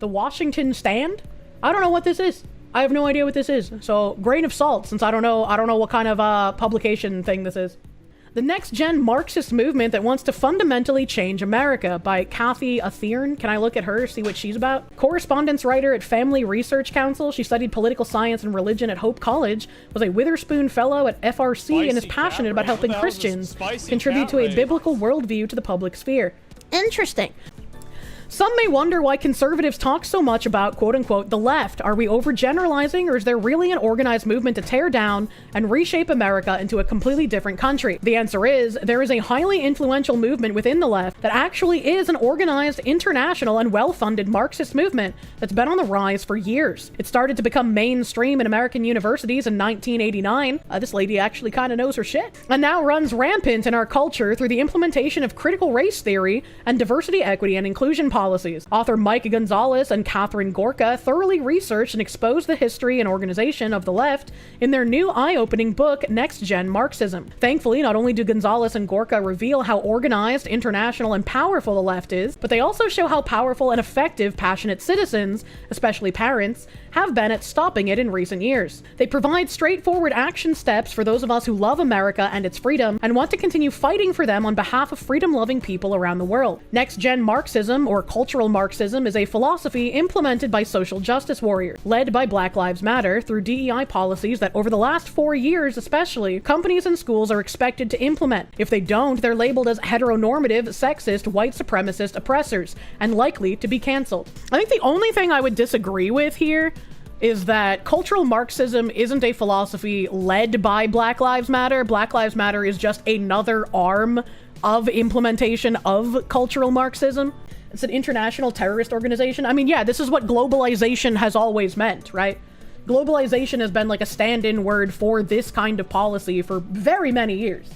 The Washington Stand? I don't know what this is. I have no idea what this is. So grain of salt, since I don't know what kind of publication thing this is. The Next Gen Marxist Movement That Wants to Fundamentally Change America by Kathy Athern. Can I look at her, see what she's about? Correspondence writer at Family Research Council. She studied political science and religion at Hope College, was a Witherspoon Fellow at FRC, and is passionate about helping Christians contribute to a biblical worldview to the public sphere. Interesting. Some may wonder why conservatives talk so much about, quote-unquote, the left. Are we overgeneralizing, or is there really an organized movement to tear down and reshape America into a completely different country? The answer is, there is a highly influential movement within the left that actually is an organized, international, and well-funded Marxist movement that's been on the rise for years. It started to become mainstream in American universities in 1989. This lady actually kind of knows her shit. And now runs rampant in our culture through the implementation of critical race theory and diversity, equity, and inclusion policies. Author Mike Gonzalez and Catherine Gorka thoroughly researched and exposed the history and organization of the left in their new eye-opening book, Next Gen Marxism. Thankfully, not only do Gonzalez and Gorka reveal how organized, international, and powerful the left is, but they also show how powerful and effective passionate citizens, especially parents, have been at stopping it in recent years. They provide straightforward action steps for those of us who love America and its freedom and want to continue fighting for them on behalf of freedom-loving people around the world. Next Gen Marxism, or cultural Marxism, is a philosophy implemented by social justice warriors, led by Black Lives Matter through DEI policies that over the last 4 years especially, companies and schools are expected to implement. If they don't, they're labeled as heteronormative, sexist, white supremacist oppressors, and likely to be canceled. I think the only thing I would disagree with here is that cultural Marxism isn't a philosophy led by Black Lives Matter. Black Lives Matter is just another arm of implementation of cultural Marxism. It's an international terrorist organization. I mean, yeah, this is what globalization has always meant, right? Globalization has been like a stand-in word for this kind of policy for very many years.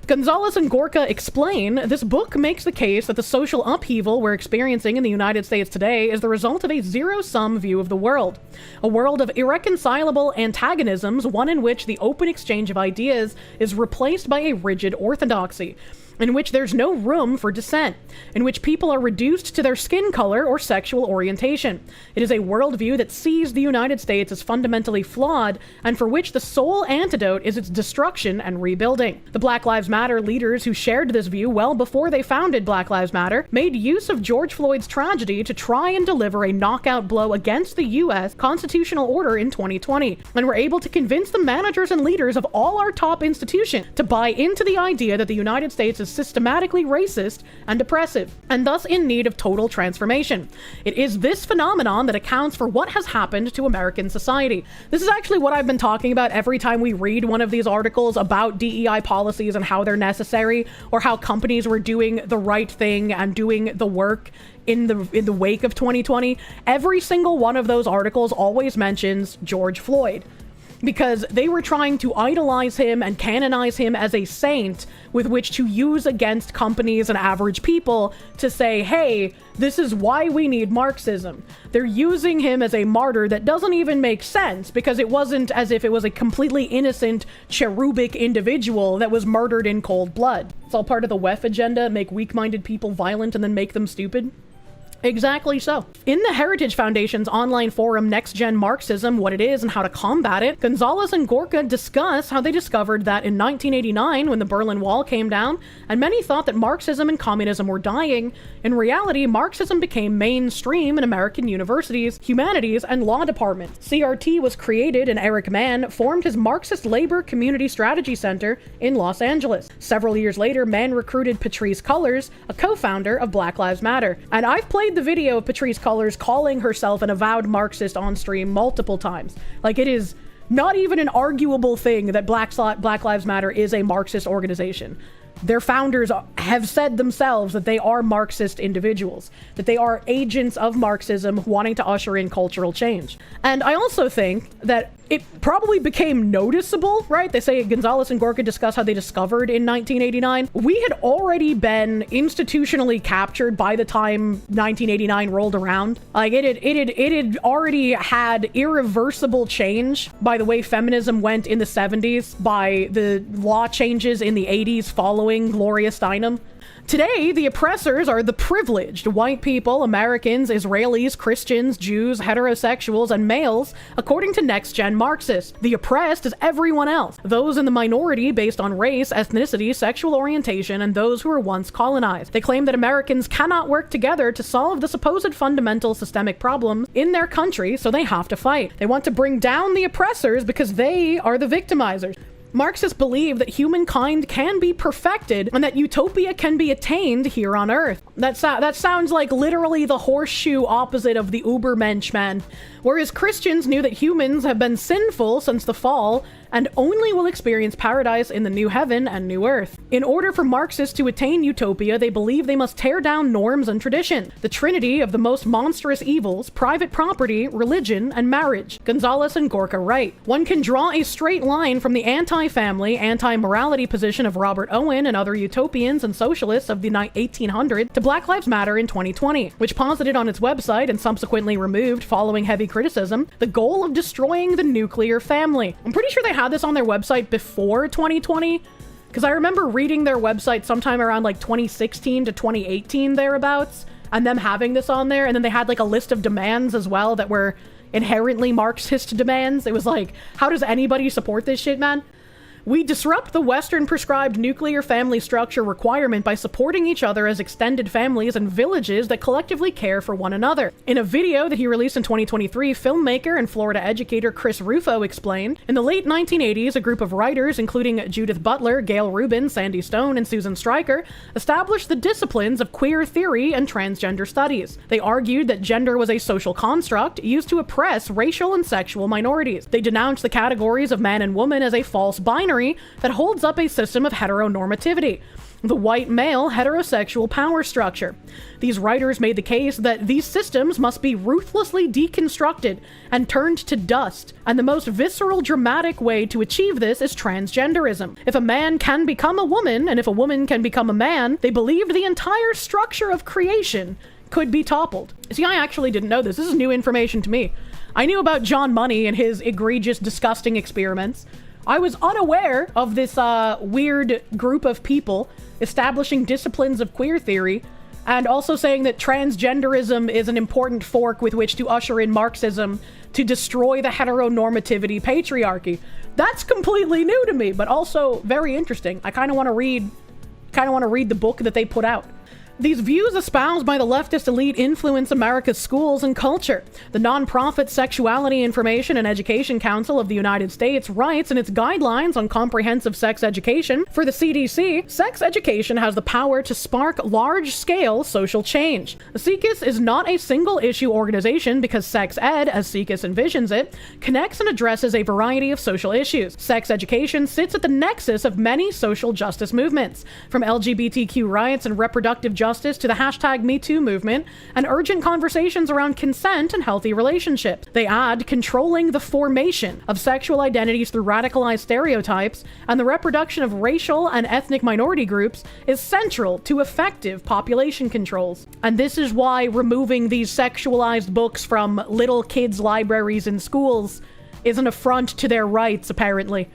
Gonzalez and Gorka explain, this book makes the case that the social upheaval we're experiencing in the United States today is the result of a zero-sum view of the world. A world of irreconcilable antagonisms, one in which the open exchange of ideas is replaced by a rigid orthodoxy, in which there's no room for dissent, in which people are reduced to their skin color or sexual orientation. It is a worldview that sees the United States as fundamentally flawed, and for which the sole antidote is its destruction and rebuilding. The Black Lives Matter leaders who shared this view well before they founded Black Lives Matter made use of George Floyd's tragedy to try and deliver a knockout blow against the U.S. constitutional order in 2020, and were able to convince the managers and leaders of all our top institutions to buy into the idea that the United States is systematically racist and oppressive, and thus in need of total transformation. It is this phenomenon that accounts for what has happened to American society. This is actually what I've been talking about every time we read one of these articles about DEI policies and how they're necessary, or how companies were doing the right thing and doing the work in the wake of 2020. Every single one of those articles always mentions George Floyd, because they were trying to idolize him and canonize him as a saint with which to use against companies and average people to say, hey, this is why we need Marxism. They're using him as a martyr that doesn't even make sense, because it wasn't as if it was a completely innocent, cherubic individual that was murdered in cold blood. It's all part of the WEF agenda, make weak-minded people violent and then make them stupid. Exactly so. In the Heritage Foundation's online forum, Next Gen Marxism, What It Is and How to Combat It, Gonzalez and Gorka discuss how they discovered that in 1989, when the Berlin Wall came down, and many thought that Marxism and communism were dying, in reality, Marxism became mainstream in American universities, humanities, and law departments. CRT was created, and Eric Mann formed his Marxist Labor Community Strategy Center in Los Angeles. Several years later, Mann recruited Patrisse Cullors, a co-founder of Black Lives Matter. And I've played the video of Patrisse Cullors calling herself an avowed Marxist on stream multiple times. Like, it is not even an arguable thing that Black Lives Matter is a Marxist organization. Their founders have said themselves that they are Marxist individuals, that they are agents of Marxism wanting to usher in cultural change. And I also think that it probably became noticeable, right? They say Gonzalez and Gorka discuss how they discovered in 1989. We had already been institutionally captured by the time 1989 rolled around. Like, it had already had irreversible change by the way feminism went in the 70s, by the law changes in the 80s following Gloria Steinem. Today, the oppressors are the privileged, white people, Americans, Israelis, Christians, Jews, heterosexuals, and males, according to next-gen Marxists. The oppressed is everyone else, those in the minority based on race, ethnicity, sexual orientation, and those who were once colonized. They claim that Americans cannot work together to solve the supposed fundamental systemic problems in their country, so they have to fight. They want to bring down the oppressors because they are the victimizers. Marxists believe that humankind can be perfected and that utopia can be attained here on Earth. That sounds like literally the horseshoe opposite of the Ubermensch, man. Whereas Christians knew that humans have been sinful since the fall and only will experience paradise in the new heaven and new earth. In order for Marxists to attain utopia, they believe they must tear down norms and tradition, the trinity of the most monstrous evils: private property, religion, and marriage. Gonzalez and Gorka write, one can draw a straight line from the anti-family, anti-morality position of Robert Owen and other utopians and socialists of the 1800s to Black Lives Matter in 2020, which posited on its website and subsequently removed following heavy criticism the goal of destroying the nuclear family. I'm pretty sure they had this on their website before 2020, because I remember reading their website sometime around like 2016 to 2018 thereabouts, and them having this on there, and then they had like a list of demands as well that were inherently Marxist demands. It was like, how does anybody support this shit, man? We disrupt the Western prescribed nuclear family structure requirement by supporting each other as extended families and villages that collectively care for one another. In a video that he released in 2023, filmmaker and Florida educator Chris Rufo explained, in the late 1980s, a group of writers, including Judith Butler, Gail Rubin, Sandy Stone, and Susan Stryker, established the disciplines of queer theory and transgender studies. They argued that gender was a social construct used to oppress racial and sexual minorities. They denounced the categories of man and woman as a false binary that holds up a system of heteronormativity, the white male heterosexual power structure. These writers made the case that these systems must be ruthlessly deconstructed and turned to dust, and the most visceral, dramatic way to achieve this is transgenderism. If a man can become a woman, and if a woman can become a man, they believed the entire structure of creation could be toppled. See, I actually didn't know this. This is new information to me. I knew about John Money and his egregious, disgusting experiments. I was unaware of this weird group of people establishing disciplines of queer theory, and also saying that transgenderism is an important fork with which to usher in Marxism to destroy the heteronormativity patriarchy. That's completely new to me, but also very interesting. I kind of want to read the book that they put out. These views espoused by the leftist elite influence America's schools and culture. The nonprofit Sexuality Information and Education Council of the United States writes in its guidelines on comprehensive sex education for the CDC, sex education has the power to spark large-scale social change. The SECUS is not a single-issue organization because sex ed, as SECUS envisions it, connects and addresses a variety of social issues. Sex education sits at the nexus of many social justice movements, from LGBTQ rights and reproductive justice to the hashtag #MeToo movement and urgent conversations around consent and healthy relationships. They add controlling the formation of sexual identities through radicalized stereotypes and the reproduction of racial and ethnic minority groups is central to effective population controls. And this is why removing these sexualized books from little kids' libraries in schools is an affront to their rights, apparently.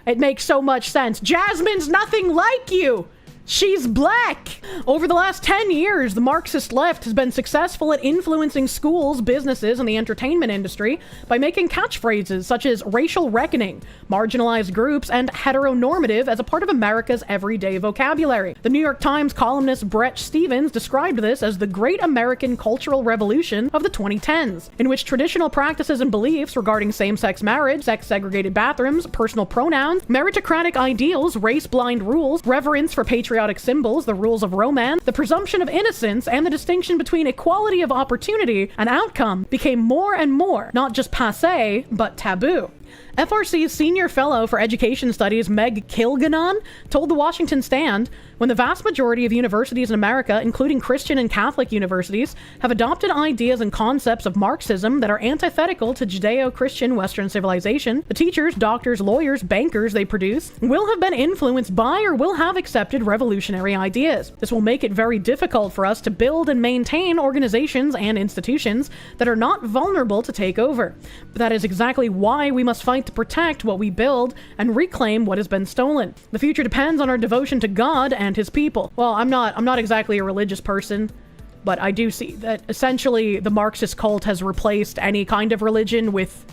It makes so much sense. Jasmine's nothing like you! She's black! Over the last 10 years, the Marxist left has been successful at influencing schools, businesses, and the entertainment industry by making catchphrases such as racial reckoning, marginalized groups, and heteronormative as a part of America's everyday vocabulary. The New York Times columnist Brett Stevens described this as the Great American Cultural Revolution of the 2010s, in which traditional practices and beliefs regarding same-sex marriage, sex-segregated bathrooms, personal pronouns, meritocratic ideals, race-blind rules, reverence for patriotic symbols, the rules of romance, the presumption of innocence, and the distinction between equality of opportunity and outcome became more and more not just passé, but taboo. FRC's senior fellow for education studies, Meg Kilgannon, told the Washington Stand, when the vast majority of universities in America, including Christian and Catholic universities, have adopted ideas and concepts of Marxism that are antithetical to Judeo-Christian Western civilization, the teachers, doctors, lawyers, bankers they produce will have been influenced by or will have accepted revolutionary ideas. This will make it very difficult for us to build and maintain organizations and institutions that are not vulnerable to take over. But that is exactly why we must must fight to protect what we build and reclaim what has been stolen. The future depends on our devotion to God and his people. Well, I'm not exactly a religious person, but I do see that essentially the Marxist cult has replaced any kind of religion with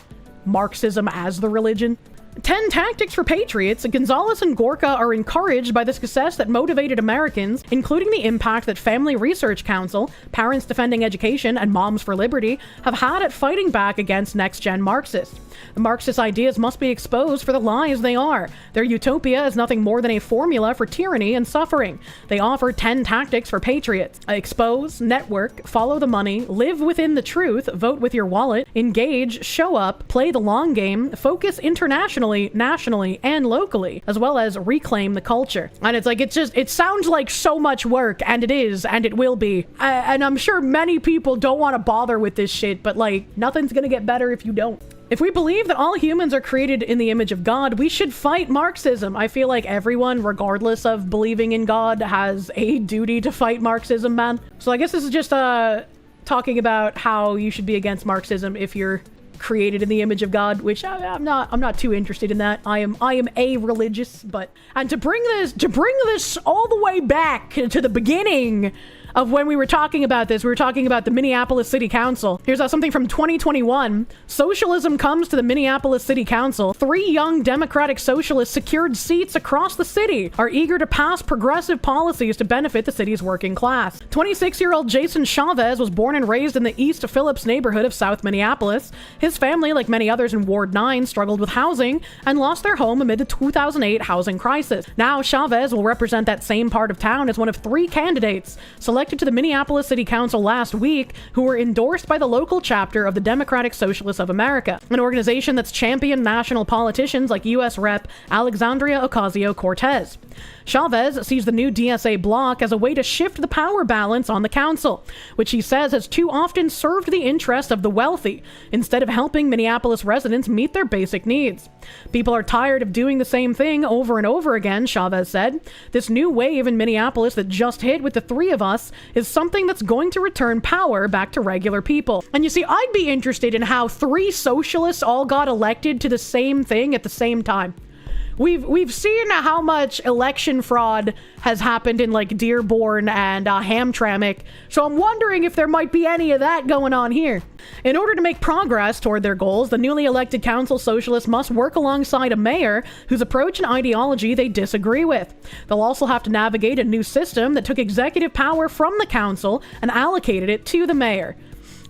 Marxism as the religion. 10 tactics for patriots. Gonzalez and Gorka are encouraged by the success that motivated Americans, including the impact that Family Research Council, Parents Defending Education, and Moms for Liberty have had at fighting back against next-gen Marxists. The Marxist ideas must be exposed for the lies they are. Their utopia is nothing more than a formula for tyranny and suffering. They offer 10 tactics for patriots. Expose, network, follow the money, live within the truth, vote with your wallet, engage, show up, play the long game, focus internationally, nationally, and locally, as well as reclaim the culture. And it's like, it sounds like so much work, and it is, and it will be. And I'm sure many people don't want to bother with this shit, but like, nothing's gonna get better if you don't. If we believe that all humans are created in the image of God, we should fight Marxism. I feel like everyone, regardless of believing in God, has a duty to fight Marxism, man. So I guess this is just talking about how you should be against Marxism if you're created in the image of God, which I'm not too interested in that. I am a-religious, but and to bring this all the way back to the beginning of when we were talking about this, we were talking about the Minneapolis City Council. Here's something from 2021. Socialism comes to the Minneapolis City Council. 3 young Democratic Socialists secured seats across the city, are eager to pass progressive policies to benefit the city's working class. 26-year-old Jason Chavez was born and raised in the East Phillips neighborhood of South Minneapolis. His family, like many others in Ward 9, struggled with housing and lost their home amid the 2008 housing crisis. Now Chavez will represent that same part of town as one of 3 candidates selected to the Minneapolis City Council last week who were endorsed by the local chapter of the Democratic Socialists of America, an organization that's championed national politicians like U.S. Rep. Alexandria Ocasio-Cortez. Chavez sees the new DSA bloc as a way to shift the power balance on the council, which he says has too often served the interest of the wealthy, instead of helping Minneapolis residents meet their basic needs. People are tired of doing the same thing over and over again, Chavez said. This new wave in Minneapolis that just hit with the 3 of us is something that's going to return power back to regular people. And you see, I'd be interested in how 3 socialists all got elected to the same thing at the same time. We've seen how much election fraud has happened in like Dearborn and Hamtramck, so I'm wondering if there might be any of that going on here. In order to make progress toward their goals, the newly elected council socialists must work alongside a mayor whose approach and ideology they disagree with. They'll also have to navigate a new system that took executive power from the council and allocated it to the mayor.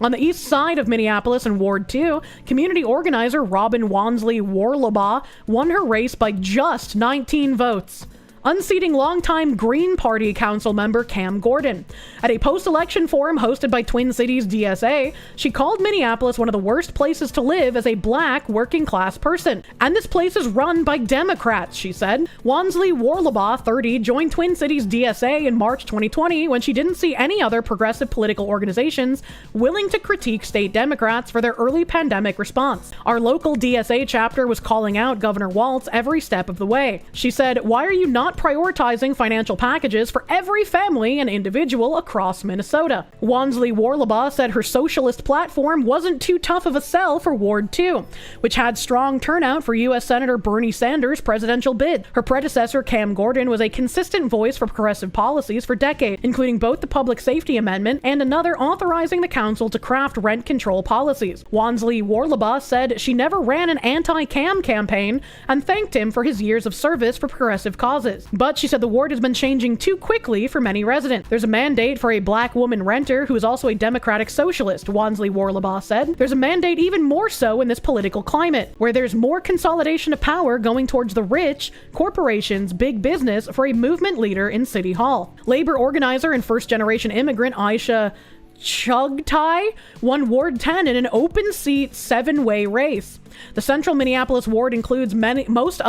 On the east side of Minneapolis in Ward 2, community organizer Robin Wonsley Warlabaugh won her race by just 19 votes, unseating longtime Green Party council member Cam Gordon. At a post-election forum hosted by Twin Cities DSA, she called Minneapolis one of the worst places to live as a black working-class person. And this place is run by Democrats, she said. Wonsley Warlabaugh, 30, joined Twin Cities DSA in March 2020 when she didn't see any other progressive political organizations willing to critique state Democrats for their early pandemic response. Our local DSA chapter was calling out Governor Walz every step of the way. She said, "Why are you not prioritizing financial packages for every family and individual across Minnesota?" Wonsley Warlabaugh said her socialist platform wasn't too tough of a sell for Ward 2, which had strong turnout for U.S. Senator Bernie Sanders' presidential bid. Her predecessor, Cam Gordon, was a consistent voice for progressive policies for decades, including both the Public Safety Amendment and another authorizing the council to craft rent control policies. Wonsley Warlabaugh said she never ran an anti-Cam campaign and thanked him for his years of service for progressive causes. But she said the ward has been changing too quickly for many residents. There's a mandate for a black woman renter who is also a Democratic Socialist, Wonsley Warlabaugh said. There's a mandate even more so in this political climate, where there's more consolidation of power going towards the rich, corporations, big business for a movement leader in City Hall. Labor organizer and first-generation immigrant Aisha Chugtai won Ward 10 in an open seat 7-way race. The Central Minneapolis ward includes most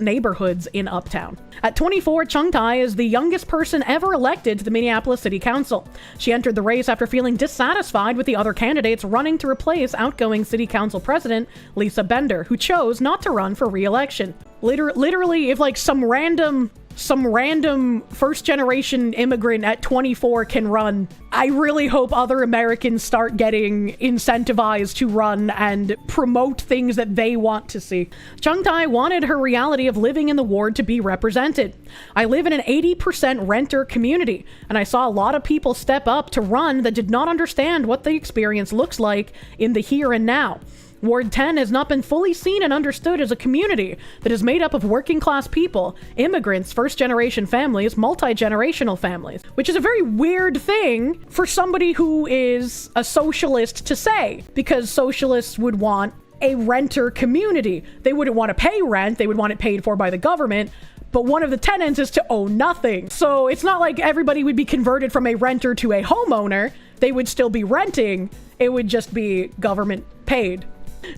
neighborhoods in Uptown. At 24, Chungtai is the youngest person ever elected to the Minneapolis City Council. She entered the race after feeling dissatisfied with the other candidates running to replace outgoing City Council President Lisa Bender, who chose not to run for re-election. Literally, if like some random some random first-generation immigrant at 24 can run. I really hope other Americans start getting incentivized to run and promote things that they want to see. Chung-Tai wanted her reality of living in the ward to be represented. I live in an 80% renter community, and I saw a lot of people step up to run that did not understand what the experience looks like in the here and now. Ward 10 has not been fully seen and understood as a community that is made up of working class people, immigrants, first-generation families, multi-generational families, which is a very weird thing for somebody who is a socialist to say, because socialists would want a renter community. They wouldn't want to pay rent, they would want it paid for by the government, but one of the tenets is to own nothing. So it's not like everybody would be converted from a renter to a homeowner. They would still be renting, it would just be government paid.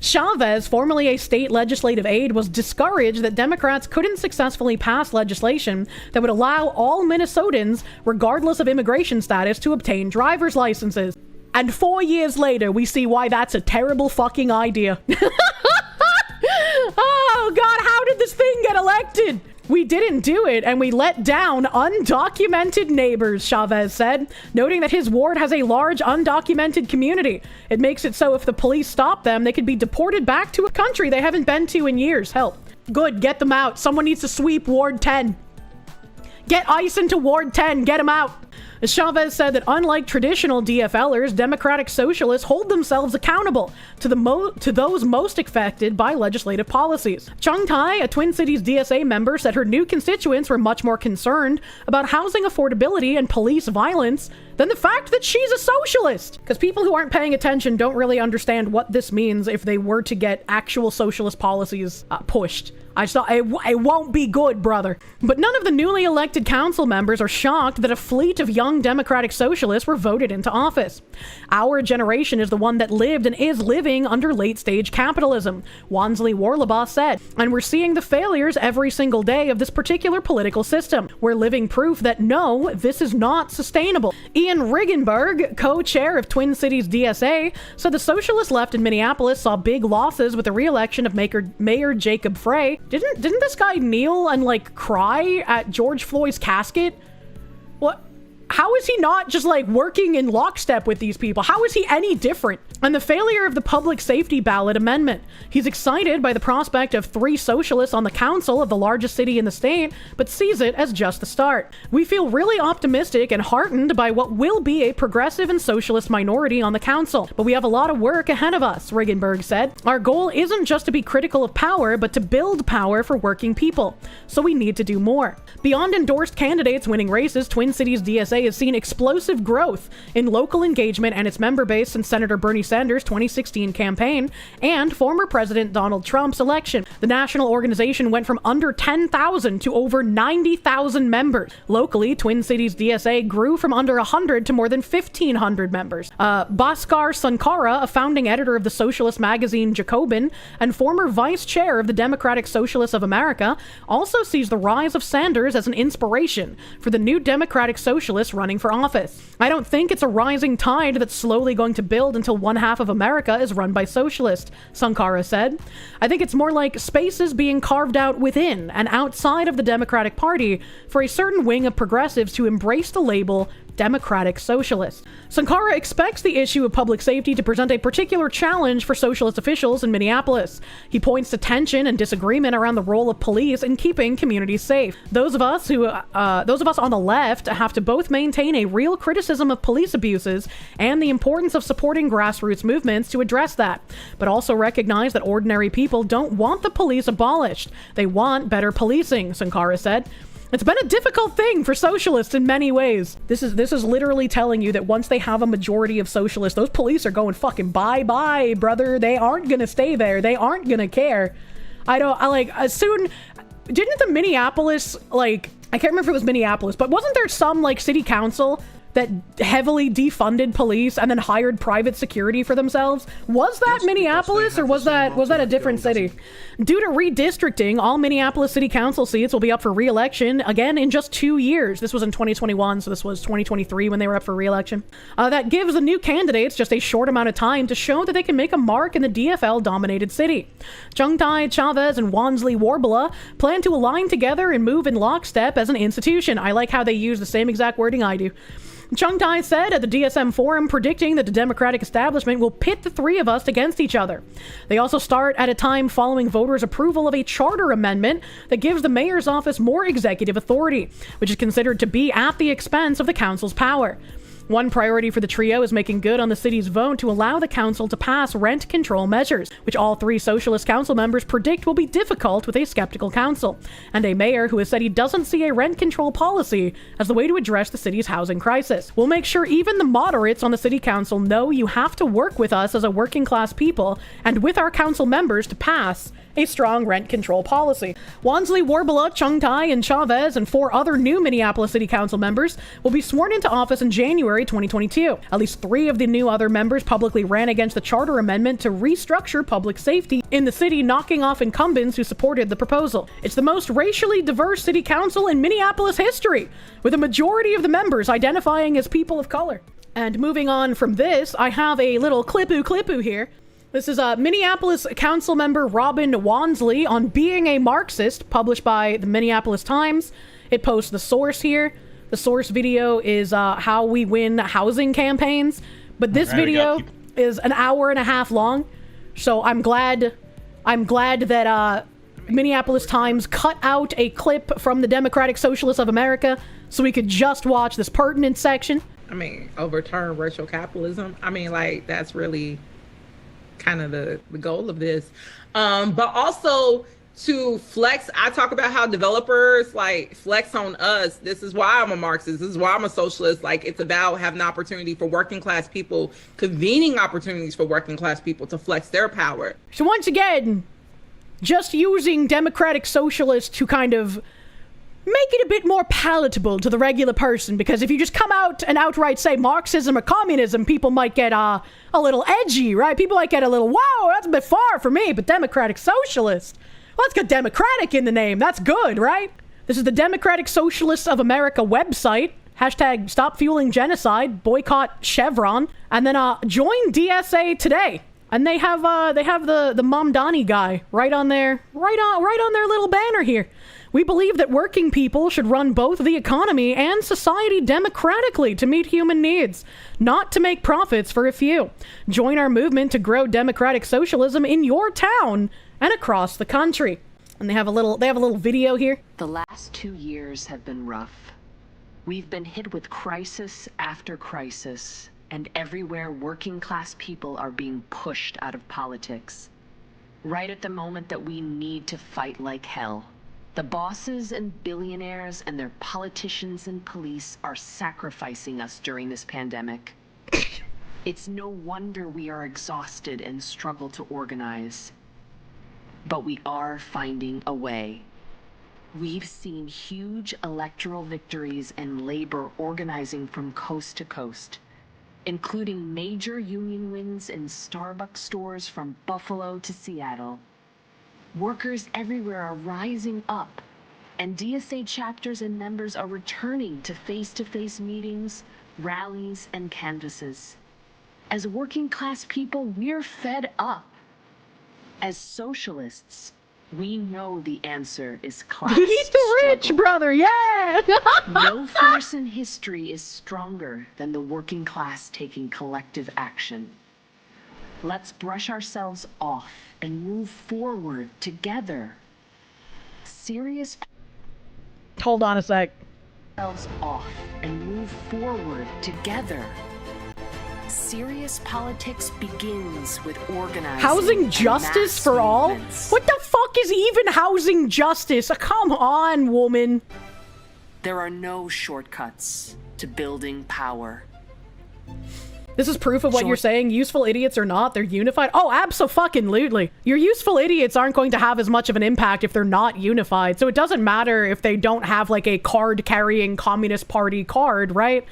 Chavez, formerly a state legislative aide, was discouraged that Democrats couldn't successfully pass legislation that would allow all Minnesotans, regardless of immigration status, to obtain driver's licenses. And 4 years later, we see why that's a terrible fucking idea. Oh God, how did this thing get elected? We didn't do it, and we let down undocumented neighbors, Chavez said, noting that his ward has a large undocumented community. It makes it so if the police stop them, they could be deported back to a country they haven't been to in years. Hell, good, get them out. Someone needs to sweep Ward 10. Get ICE into Ward 10, get them out. Chavez said that unlike traditional DFLers, Democratic Socialists hold themselves accountable to those most affected by legislative policies. Chung-Tai, a Twin Cities DSA member, said her new constituents were much more concerned about housing affordability and police violence than the fact that she's a socialist. Because people who aren't paying attention don't really understand what this means if they were to get actual socialist policies pushed. I saw it won't be good, brother. But none of the newly elected council members are shocked that a fleet of young Democratic Socialists were voted into office. Our generation is the one that lived and is living under late-stage capitalism, Wonsley Warlabaugh said. And we're seeing the failures every single day of this particular political system. We're living proof that no, this is not sustainable. Ian Riggenberg, co-chair of Twin Cities DSA, said the socialist left in Minneapolis saw big losses with the re-election of Mayor Jacob Frey. Didn't this guy kneel and like cry at George Floyd's casket? What? How is he not just like working in lockstep with these people? How is he any different? And the failure of the public safety ballot amendment. He's excited by the prospect of 3 socialists on the council of the largest city in the state, but sees it as just the start. We feel really optimistic and heartened by what will be a progressive and socialist minority on the council, but we have a lot of work ahead of us, Riggenberg said. Our goal isn't just to be critical of power, but to build power for working people. So we need to do more. Beyond endorsed candidates winning races, Twin Cities DSA has seen explosive growth in local engagement and its member base since Senator Bernie Sanders' 2016 campaign and former President Donald Trump's election. The national organization went from under 10,000 to over 90,000 members. Locally, Twin Cities DSA grew from under 100 to more than 1,500 members. Bhaskar Sankara, a founding editor of the socialist magazine Jacobin and former vice chair of the Democratic Socialists of America, also sees the rise of Sanders as an inspiration for the new Democratic Socialists running for office. I don't think it's a rising tide that's slowly going to build until one half of America is run by socialists, Sankara said. I think it's more like spaces being carved out within and outside of the Democratic Party for a certain wing of progressives to embrace the label Democratic Socialist. Sankara expects the issue of public safety to present a particular challenge for socialist officials in Minneapolis. He points to tension and disagreement around the role of police in keeping communities safe. Those of us on the left have to both maintain a real criticism of police abuses and the importance of supporting grassroots movements to address that, but also recognize that ordinary people don't want the police abolished. They want better policing, Sankara said. It's been a difficult thing for socialists in many ways. This is literally telling you that once they have a majority of socialists, those police are going fucking bye-bye, brother. They aren't gonna stay there. They aren't gonna care. Didn't the Minneapolis, I can't remember if it was Minneapolis, but wasn't there some, city council that heavily defunded police and then hired private security for themselves? Was that Minneapolis, or was that a different city? Due to redistricting, all Minneapolis city council seats will be up for re-election again in just 2 years. This was in 2021, so this was 2023 when they were up for re-election. That gives the new candidates just a short amount of time to show that they can make a mark in the DFL-dominated city. Chung Tai, Chavez, and Wonsley Warbala plan to align together and move in lockstep as an institution. I like how they use the same exact wording I do. Chung Tai said at the DSM forum, predicting that the Democratic establishment will pit the three of us against each other. They also start at a time following voters' approval of a charter amendment that gives the mayor's office more executive authority, which is considered to be at the expense of the council's power. One priority for the trio is making good on the city's vote to allow the council to pass rent control measures, which all three socialist council members predict will be difficult with a skeptical council, and a mayor who has said he doesn't see a rent control policy as the way to address the city's housing crisis. We'll make sure even the moderates on the city council know you have to work with us as a working class people and with our council members to pass a strong rent control policy. Wonsley, Warbala, Chung Tai, and Chavez, and 4 other new Minneapolis City Council members will be sworn into office in January 2022. At least 3 of the new other members publicly ran against the charter amendment to restructure public safety in the city, knocking off incumbents who supported the proposal. It's the most racially diverse city council in Minneapolis history, with a majority of the members identifying as people of color. And moving on from this, I have a little clippu here. This is Minneapolis council member Robin Wonsley on being a Marxist, published by the Minneapolis Times. It posts the source here. The source video is how we win housing campaigns. But this video is an hour and a half long. So I'm glad that Minneapolis Times cut out a clip from the Democratic Socialists of America so we could just watch this pertinent section. I mean, overturn racial capitalism. I mean, like, that's really kind of the goal of this. But also to flex, I talk about how developers like flex on us. This is why I'm a Marxist. This is why I'm a socialist. Like, it's about having opportunity for working class people, convening opportunities for working class people to flex their power. So once again, just using democratic socialists to kind of make it a bit more palatable to the regular person, because if you just come out and outright say Marxism or communism, people might get a little edgy, right? People might get a little, wow, that's a bit far for me, but democratic socialist, well, let's get democratic in the name. That's good, right? This is the Democratic Socialists of America website. Hashtag stop fueling genocide, boycott Chevron, and then join DSA today. And they have the Mamdani guy right on their little banner here. We believe that working people should run both the economy and society democratically to meet human needs, not to make profits for a few. Join our movement to grow democratic socialism in your town and across the country. And they have a little video here. The last 2 years have been rough. We've been hit with crisis after crisis, and everywhere working class people are being pushed out of politics. Right at the moment that we need to fight like hell. The bosses and billionaires and their politicians and police are sacrificing us during this pandemic. It's no wonder we are exhausted and struggle to organize. But we are finding a way. We've seen huge electoral victories and labor organizing from coast to coast, including major union wins in Starbucks stores from Buffalo to Seattle. Workers everywhere are rising up, and DSA chapters and members are returning to face-to-face meetings, rallies, and canvasses. As working class people, we're fed up. As socialists, we know the answer is class Eat the rich, struggle. brother, yeah! No force in history is stronger than the working class taking collective action. Let's brush ourselves off and move forward together. Serious Hold on a sec. ourselves off and move forward together. Serious politics begins with organizing. Housing and justice mass for all? movements. What the fuck is even housing justice? Come on, woman. There are no shortcuts to building power. This is proof of what you're saying. Useful idiots or not, they're unified. Oh, abso-fucking-lutely. Your useful idiots aren't going to have as much of an impact if they're not unified. So it doesn't matter if they don't have like a card-carrying Communist Party card, right?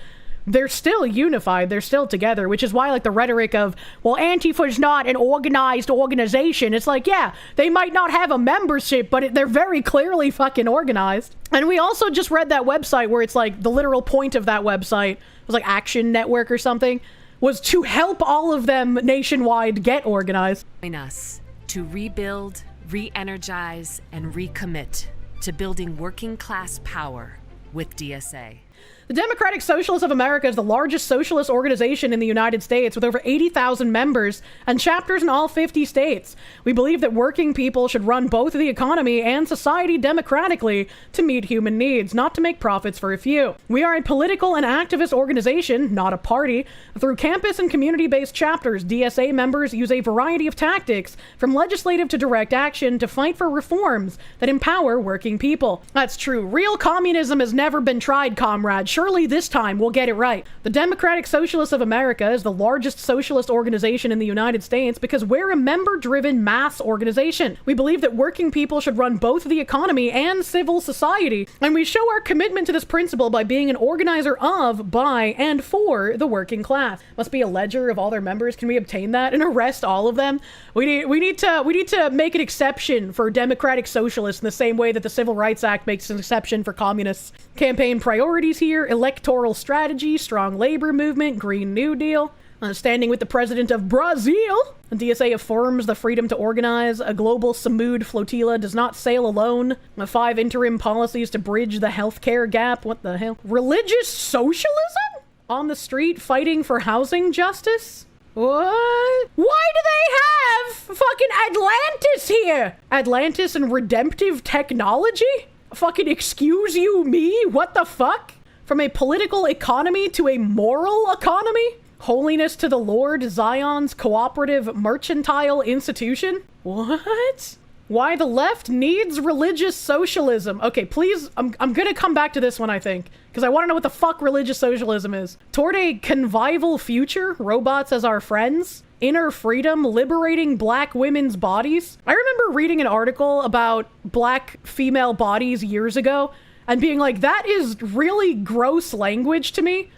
they're still unified, they're still together, which is why, like, the rhetoric of, well, Antifa's not an organized organization. It's like, yeah, they might not have a membership, but they're very clearly fucking organized. And we also just read that website where it's like, the literal point of that website was like Action Network or something, was to help all of them nationwide get organized. Join us to rebuild, re-energize, and recommit to building working class power with DSA. The Democratic Socialists of America is the largest socialist organization in the United States with over 80,000 members and chapters in all 50 states. We believe that working people should run both the economy and society democratically to meet human needs, not to make profits for a few. We are a political and activist organization, not a party. Through campus and community-based chapters, DSA members use a variety of tactics, from legislative to direct action, to fight for reforms that empower working people. That's true. Real communism has never been tried, comrade. Surely this time we'll get it right. The Democratic Socialists of America is the largest socialist organization in the United States because we're a member-driven mass organization. We believe that working people should run both the economy and civil society, and we show our commitment to this principle by being an organizer of, by, and for the working class. Must be a ledger of all their members. Can we obtain that and arrest all of them? We need to make an exception for democratic socialists in the same way that the Civil Rights Act makes an exception for communists. Campaign priorities here: electoral strategy, strong labor movement, Green New Deal, standing with the president of Brazil. The DSA affirms the freedom to organize. A global Samud flotilla does not sail alone. 5 interim policies to bridge the healthcare gap. What the hell? Religious socialism? On the street fighting for housing justice? What? Why do they have fucking Atlantis here? Atlantis and redemptive technology? Fucking excuse you me? What the fuck? From a political economy to a moral economy? Holiness to the Lord, Zion's cooperative mercantile institution? What? Why the left needs religious socialism. Okay, please, I'm gonna come back to this one, I think, because I want to know what the fuck religious socialism is. Toward a convivial future, robots as our friends, inner freedom, liberating black women's bodies. I remember reading an article about black female bodies years ago and being like, that is really gross language to me,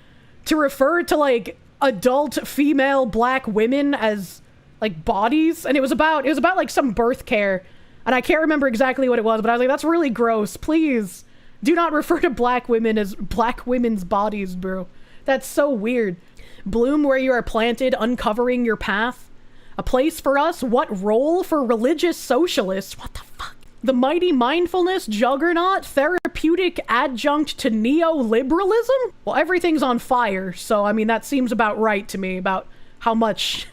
to refer to like adult female black women as like bodies. And it was about like some birth care, and I can't remember exactly what it was, but I was like, that's really gross. Please do not refer to black women as black women's bodies, bro. That's so weird. Bloom where you are planted, uncovering your path. A place for us? What role for religious socialists? What the fuck? The mighty mindfulness juggernaut, therapeutic adjunct to neoliberalism? Well, everything's on fire, so I mean, that seems about right to me, about how much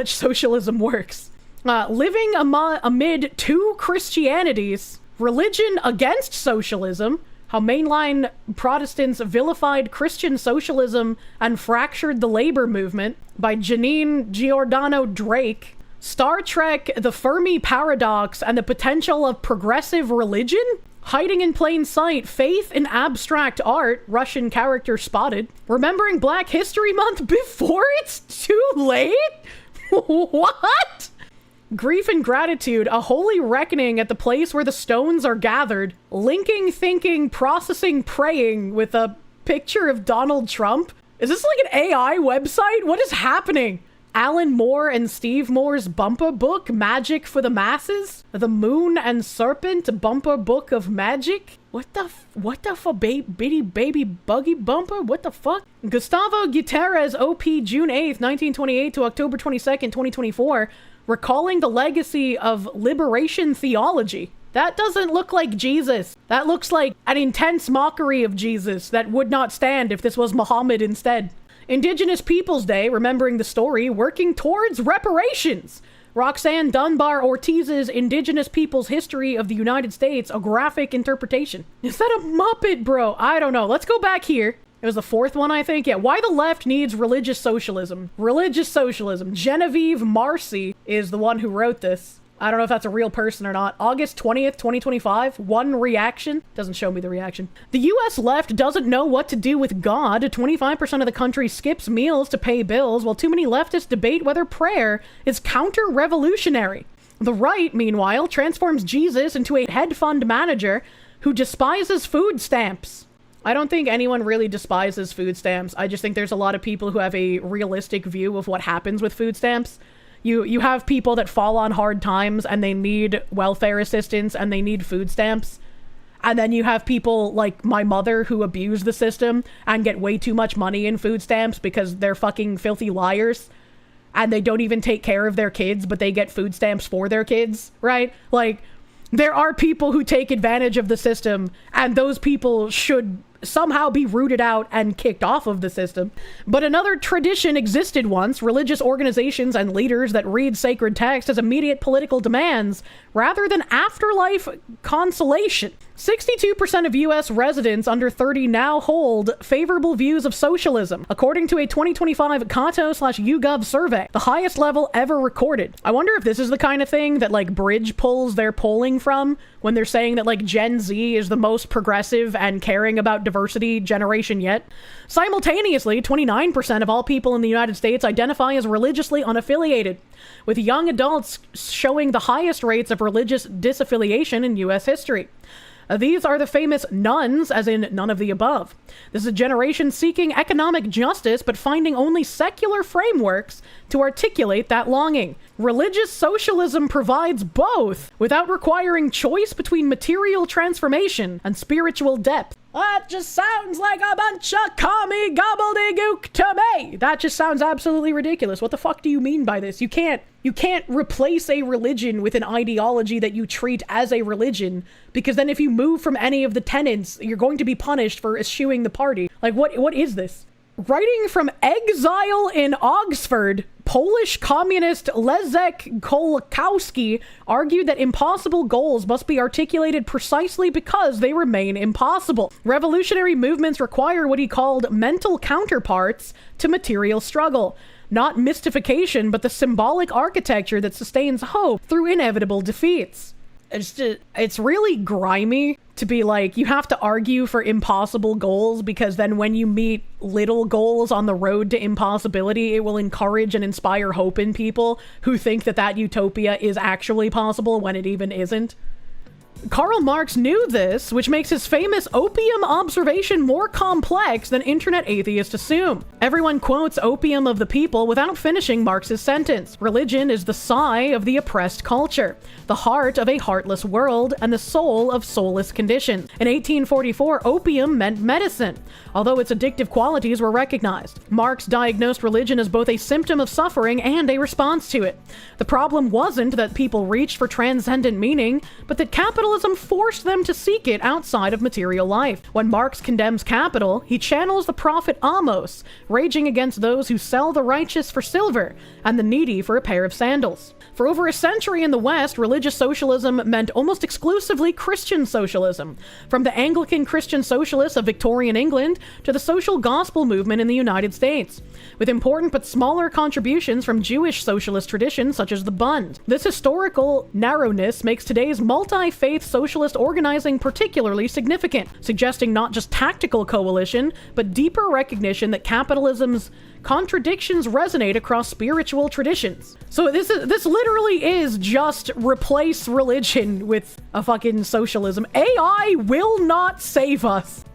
socialism works. Living amid two Christianities, religion against socialism, how mainline Protestants vilified Christian socialism and fractured the labor movement, by Janine Giordano Drake. Star Trek, the Fermi Paradox and the Potential of Progressive Religion? Hiding in plain sight, faith in abstract art, Russian character spotted. Remembering Black History Month before it's too late? What? Grief and gratitude, a holy reckoning at the place where the stones are gathered. Linking, thinking, processing, praying, with a picture of Donald Trump. Is this like an AI website? What is happening? Alan Moore and Steve Moore's bumper book, Magic for the Masses? The Moon and Serpent bumper book of magic? What the bitty baby buggy bumper? What the fuck? Gustavo Gutierrez, OP, June 8th, 1928 to October 22nd, 2024, recalling the legacy of liberation theology. That doesn't look like Jesus. That looks like an intense mockery of Jesus that would not stand if this was Muhammad instead. Indigenous Peoples Day, remembering the story, working towards reparations. Roxanne Dunbar Ortiz's Indigenous Peoples History of the United States, a graphic interpretation. Is that a Muppet, bro? I don't know. Let's go back here. It was the fourth one, I think. Yeah, why the left needs religious socialism. Religious socialism. Genevieve Marcy is the one who wrote this. I don't know if that's a real person or not. August 20th, 2025. One reaction. Doesn't show me the reaction. The US left doesn't know what to do with God. 25% of the country skips meals to pay bills, while too many leftists debate whether prayer is counter-revolutionary. The right, meanwhile, transforms Jesus into a hedge fund manager who despises food stamps. I don't think anyone really despises food stamps. I just think there's a lot of people who have a realistic view of what happens with food stamps. You have people that fall on hard times and they need welfare assistance and they need food stamps. And then you have people like my mother who abuse the system and get way too much money in food stamps because they're fucking filthy liars. And they don't even take care of their kids, but they get food stamps for their kids, right? Like, there are people who take advantage of the system, and those people should somehow be rooted out and kicked off of the system. But another tradition existed once: religious organizations and leaders that read sacred text as immediate political demands rather than afterlife consolation. 62% of U.S. residents under 30 now hold favorable views of socialism, according to a 2025 Cato/YouGov survey, the highest level ever recorded. I wonder if this is the kind of thing that like Bridge pulls their polling from when they're saying that like Gen Z is the most progressive and caring about diversity generation yet. Simultaneously, 29% of all people in the United States identify as religiously unaffiliated, with young adults showing the highest rates of religious disaffiliation in U.S. history. These are the famous nones, as in none of the above. This is a generation seeking economic justice, but finding only secular frameworks to articulate that longing. Religious socialism provides both, without requiring choice between material transformation and spiritual depth. That just sounds like a bunch of commie gobbledygook to me. That just sounds absolutely ridiculous. What the fuck do you mean by this? You can't replace a religion with an ideology that you treat as a religion, because then if you move from any of the tenets, you're going to be punished for eschewing the party. Like, what is this? Writing from exile in Oxford, Polish communist Leszek Kolakowski argued that impossible goals must be articulated precisely because they remain impossible. Revolutionary movements require what he called mental counterparts to material struggle. Not mystification, but the symbolic architecture that sustains hope through inevitable defeats. It's really grimy to be like, you have to argue for impossible goals because then when you meet little goals on the road to impossibility, it will encourage and inspire hope in people who think that that utopia is actually possible when it even isn't. Karl Marx knew this, which makes his famous opium observation more complex than internet atheists assume. Everyone quotes Opium of the People without finishing Marx's sentence. Religion is the sigh of the oppressed culture, the heart of a heartless world, and the soul of soulless conditions. In 1844, opium meant medicine, although its addictive qualities were recognized. Marx diagnosed religion as both a symptom of suffering and a response to it. The problem wasn't that people reached for transcendent meaning, but that capitalism forced them to seek it outside of material life. When Marx condemns capital, he channels the prophet Amos, raging against those who sell the righteous for silver and the needy for a pair of sandals. For over a century in the West, religious socialism meant almost exclusively Christian socialism, from the Anglican Christian socialists of Victorian England to the social gospel movement in the United States, with important but smaller contributions from Jewish socialist traditions such as the Bund. This historical narrowness makes today's multi-faith socialist organizing particularly significant, suggesting not just tactical coalition, but deeper recognition that capitalism's contradictions resonate across spiritual traditions. So this literally is just replace religion with a fucking socialism. AI will not save us.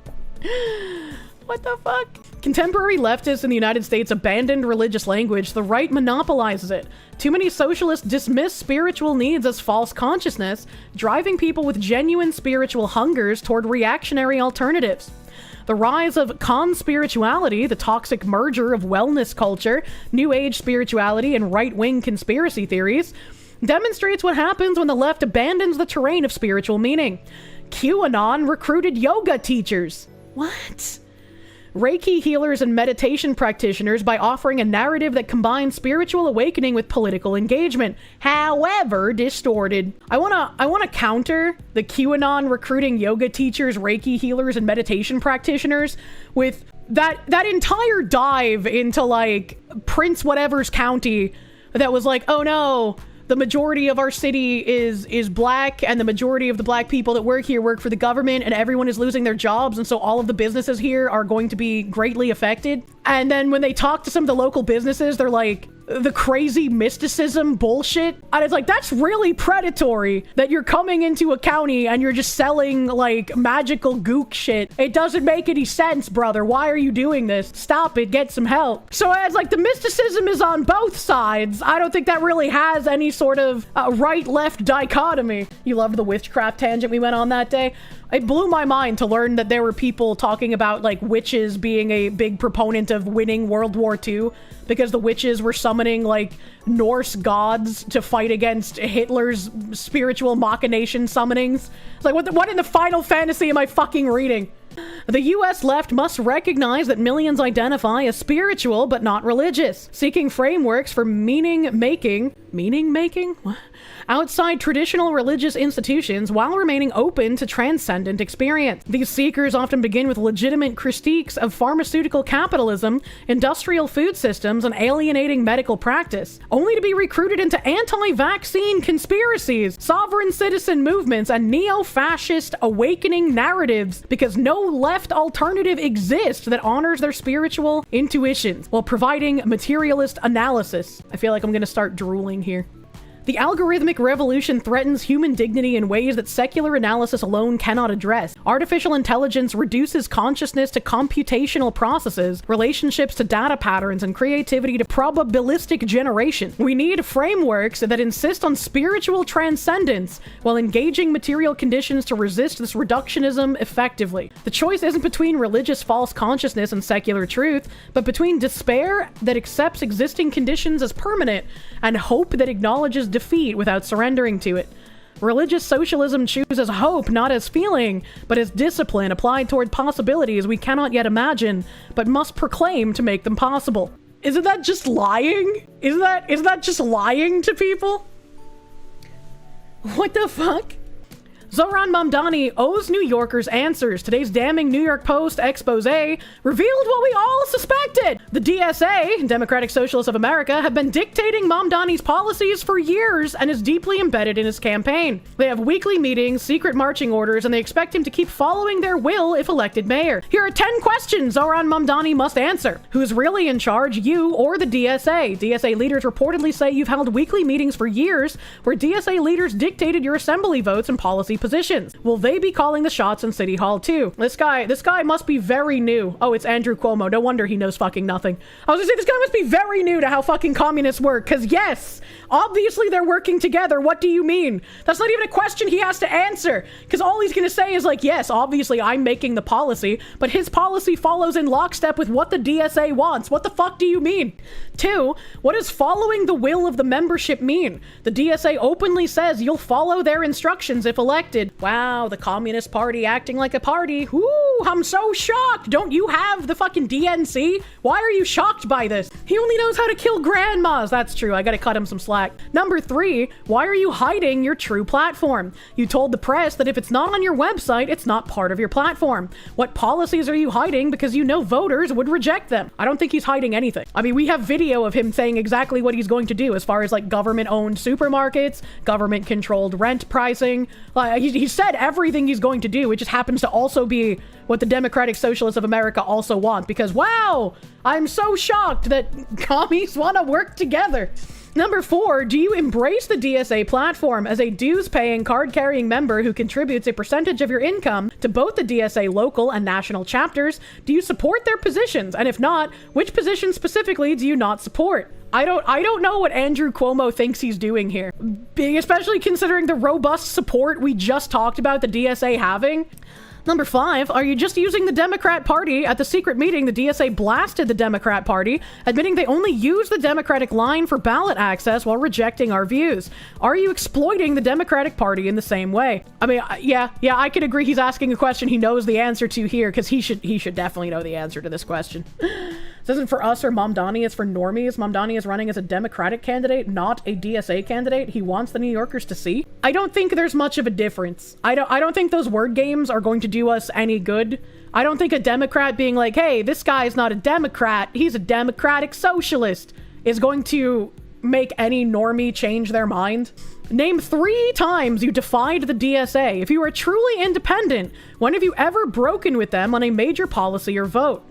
What the fuck? Contemporary leftists in the United States abandoned religious language. The right monopolizes it. Too many socialists dismiss spiritual needs as false consciousness, driving people with genuine spiritual hungers toward reactionary alternatives. The rise of conspirituality, the toxic merger of wellness culture, New Age spirituality, and right-wing conspiracy theories, demonstrates what happens when the left abandons the terrain of spiritual meaning. QAnon recruited yoga teachers. What? Reiki healers and meditation practitioners by offering a narrative that combines spiritual awakening with political engagement, however distorted. I wanna counter the QAnon recruiting yoga teachers, Reiki healers, and meditation practitioners with that entire dive into like Prince whatever's county that was like, oh no, the majority of our city is black, and the majority of the black people that work here work for the government, and everyone is losing their jobs, and so all of the businesses here are going to be greatly affected. And then when they talk to some of the local businesses, they're like, the crazy mysticism bullshit. And it's like, that's really predatory that you're coming into a county and you're just selling like magical gook shit. It doesn't make any sense, brother. Why are you doing this? Stop it. Get some help. So it's like the mysticism is on both sides. I don't think that really has any sort of right-left dichotomy. You loved the witchcraft tangent we went on that day? It blew my mind to learn that there were people talking about like witches being a big proponent of winning World War II because the witches were summoning like Norse gods to fight against Hitler's spiritual machination summonings. It's like, what in the Final Fantasy am I fucking reading? The US left must recognize that millions identify as spiritual but not religious, seeking frameworks for meaning-making? What? Outside traditional religious institutions while remaining open to transcendent experience. These seekers often begin with legitimate critiques of pharmaceutical capitalism, industrial food systems, and alienating medical practice, only to be recruited into anti-vaccine conspiracies, sovereign citizen movements, and neo-fascist awakening narratives because no left alternative exists that honors their spiritual intuitions while providing materialist analysis. I feel like I'm gonna start drooling here. The algorithmic revolution threatens human dignity in ways that secular analysis alone cannot address. Artificial intelligence reduces consciousness to computational processes, relationships to data patterns, and creativity to probabilistic generation. We need frameworks that insist on spiritual transcendence while engaging material conditions to resist this reductionism effectively. The choice isn't between religious false consciousness and secular truth, but between despair that accepts existing conditions as permanent and hope that acknowledges defeat without surrendering to it. Religious socialism chooses hope not as feeling, but as discipline applied toward possibilities we cannot yet imagine, but must proclaim to make them possible. Isn't that just lying? Isn't that just lying to people? What the fuck? Zohran Mamdani owes New Yorkers answers. Today's damning New York Post expose revealed what we all suspected. The DSA, Democratic Socialists of America, have been dictating Mamdani's policies for years and is deeply embedded in his campaign. They have weekly meetings, secret marching orders, and they expect him to keep following their will if elected mayor. Here are 10 questions Zohran Mamdani must answer. Who's really in charge, you or the DSA? DSA leaders reportedly say you've held weekly meetings for years where DSA leaders dictated your assembly votes and policy positions. Will they be calling the shots in City Hall too? This guy must be very new. Oh, it's Andrew Cuomo. No wonder he knows fucking nothing. I was gonna say, this guy must be very new to how fucking communists work, because yes, obviously they're working together. What do you mean? That's not even a question he has to answer, because all he's gonna say is like, yes, obviously I'm making the policy, but his policy follows in lockstep with what the DSA wants. What the fuck do you mean? 2, what does following the will of the membership mean? The DSA openly says you'll follow their instructions if elected. Wow, the Communist Party acting like a party. Ooh, I'm so shocked. Don't you have the fucking DNC? Why are you shocked by this? He only knows how to kill grandmas. That's true. I gotta cut him some slack. Number 3, why are you hiding your true platform? You told the press that if it's not on your website, it's not part of your platform. What policies are you hiding because you know voters would reject them? I don't think he's hiding anything. I mean, we have video of him saying exactly what he's going to do as far as like government-owned supermarkets, government-controlled rent pricing. He said everything he's going to do. It just happens to also be what the Democratic Socialists of America also want, because wow, I'm so shocked that commies want to work together. Number 4, do you embrace the DSA platform as a dues-paying, card-carrying member who contributes a percentage of your income to both the DSA local and national chapters? Do you support their positions? And if not, which positions specifically do you not support? I don't know what Andrew Cuomo thinks he's doing here, especially considering the robust support we just talked about the DSA having. Number 5, are you just using the Democrat Party? At the secret meeting, the DSA blasted the Democrat Party, admitting they only use the Democratic line for ballot access while rejecting our views. Are you exploiting the Democratic Party in the same way? I mean, yeah, I could agree he's asking a question he knows the answer to here, because he should definitely know the answer to this question. This isn't for us or Mamdani, it's for normies. Mamdani is running as a Democratic candidate, not a DSA candidate. He wants the New Yorkers to see. I don't think there's much of a difference. I don't think those word games are going to do us any good. I don't think a Democrat being like, hey, this guy's not a Democrat, he's a Democratic Socialist, is going to make any normie change their mind? Name 3 times you defied the DSA. If you are truly independent, when have you ever broken with them on a major policy or vote?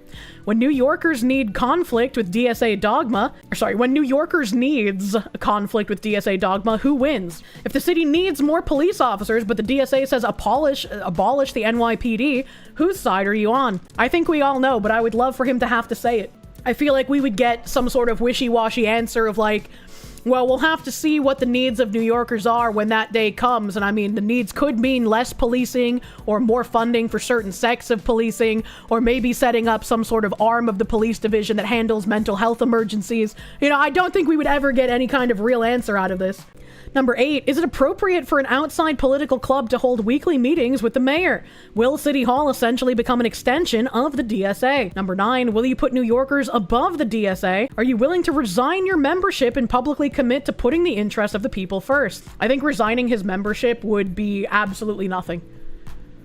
When New Yorkers need conflict with DSA dogma, when New Yorkers needs conflict with DSA dogma, who wins? If the city needs more police officers, but the DSA says abolish the NYPD, whose side are you on? I think we all know, but I would love for him to have to say it. I feel like we would get some sort of wishy-washy answer of like, well, we'll have to see what the needs of New Yorkers are when that day comes. And I mean, the needs could mean less policing or more funding for certain sects of policing, or maybe setting up some sort of arm of the police division that handles mental health emergencies. You know, I don't think we would ever get any kind of real answer out of this. Number 8, is it appropriate for an outside political club to hold weekly meetings with the mayor? Will City Hall essentially become an extension of the DSA? Number 9, will you put New Yorkers above the DSA? Are you willing to resign your membership and publicly commit to putting the interests of the people first? I think resigning his membership would be absolutely nothing.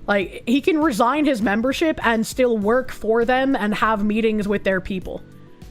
Like, he can resign his membership and still work for them and have meetings with their people.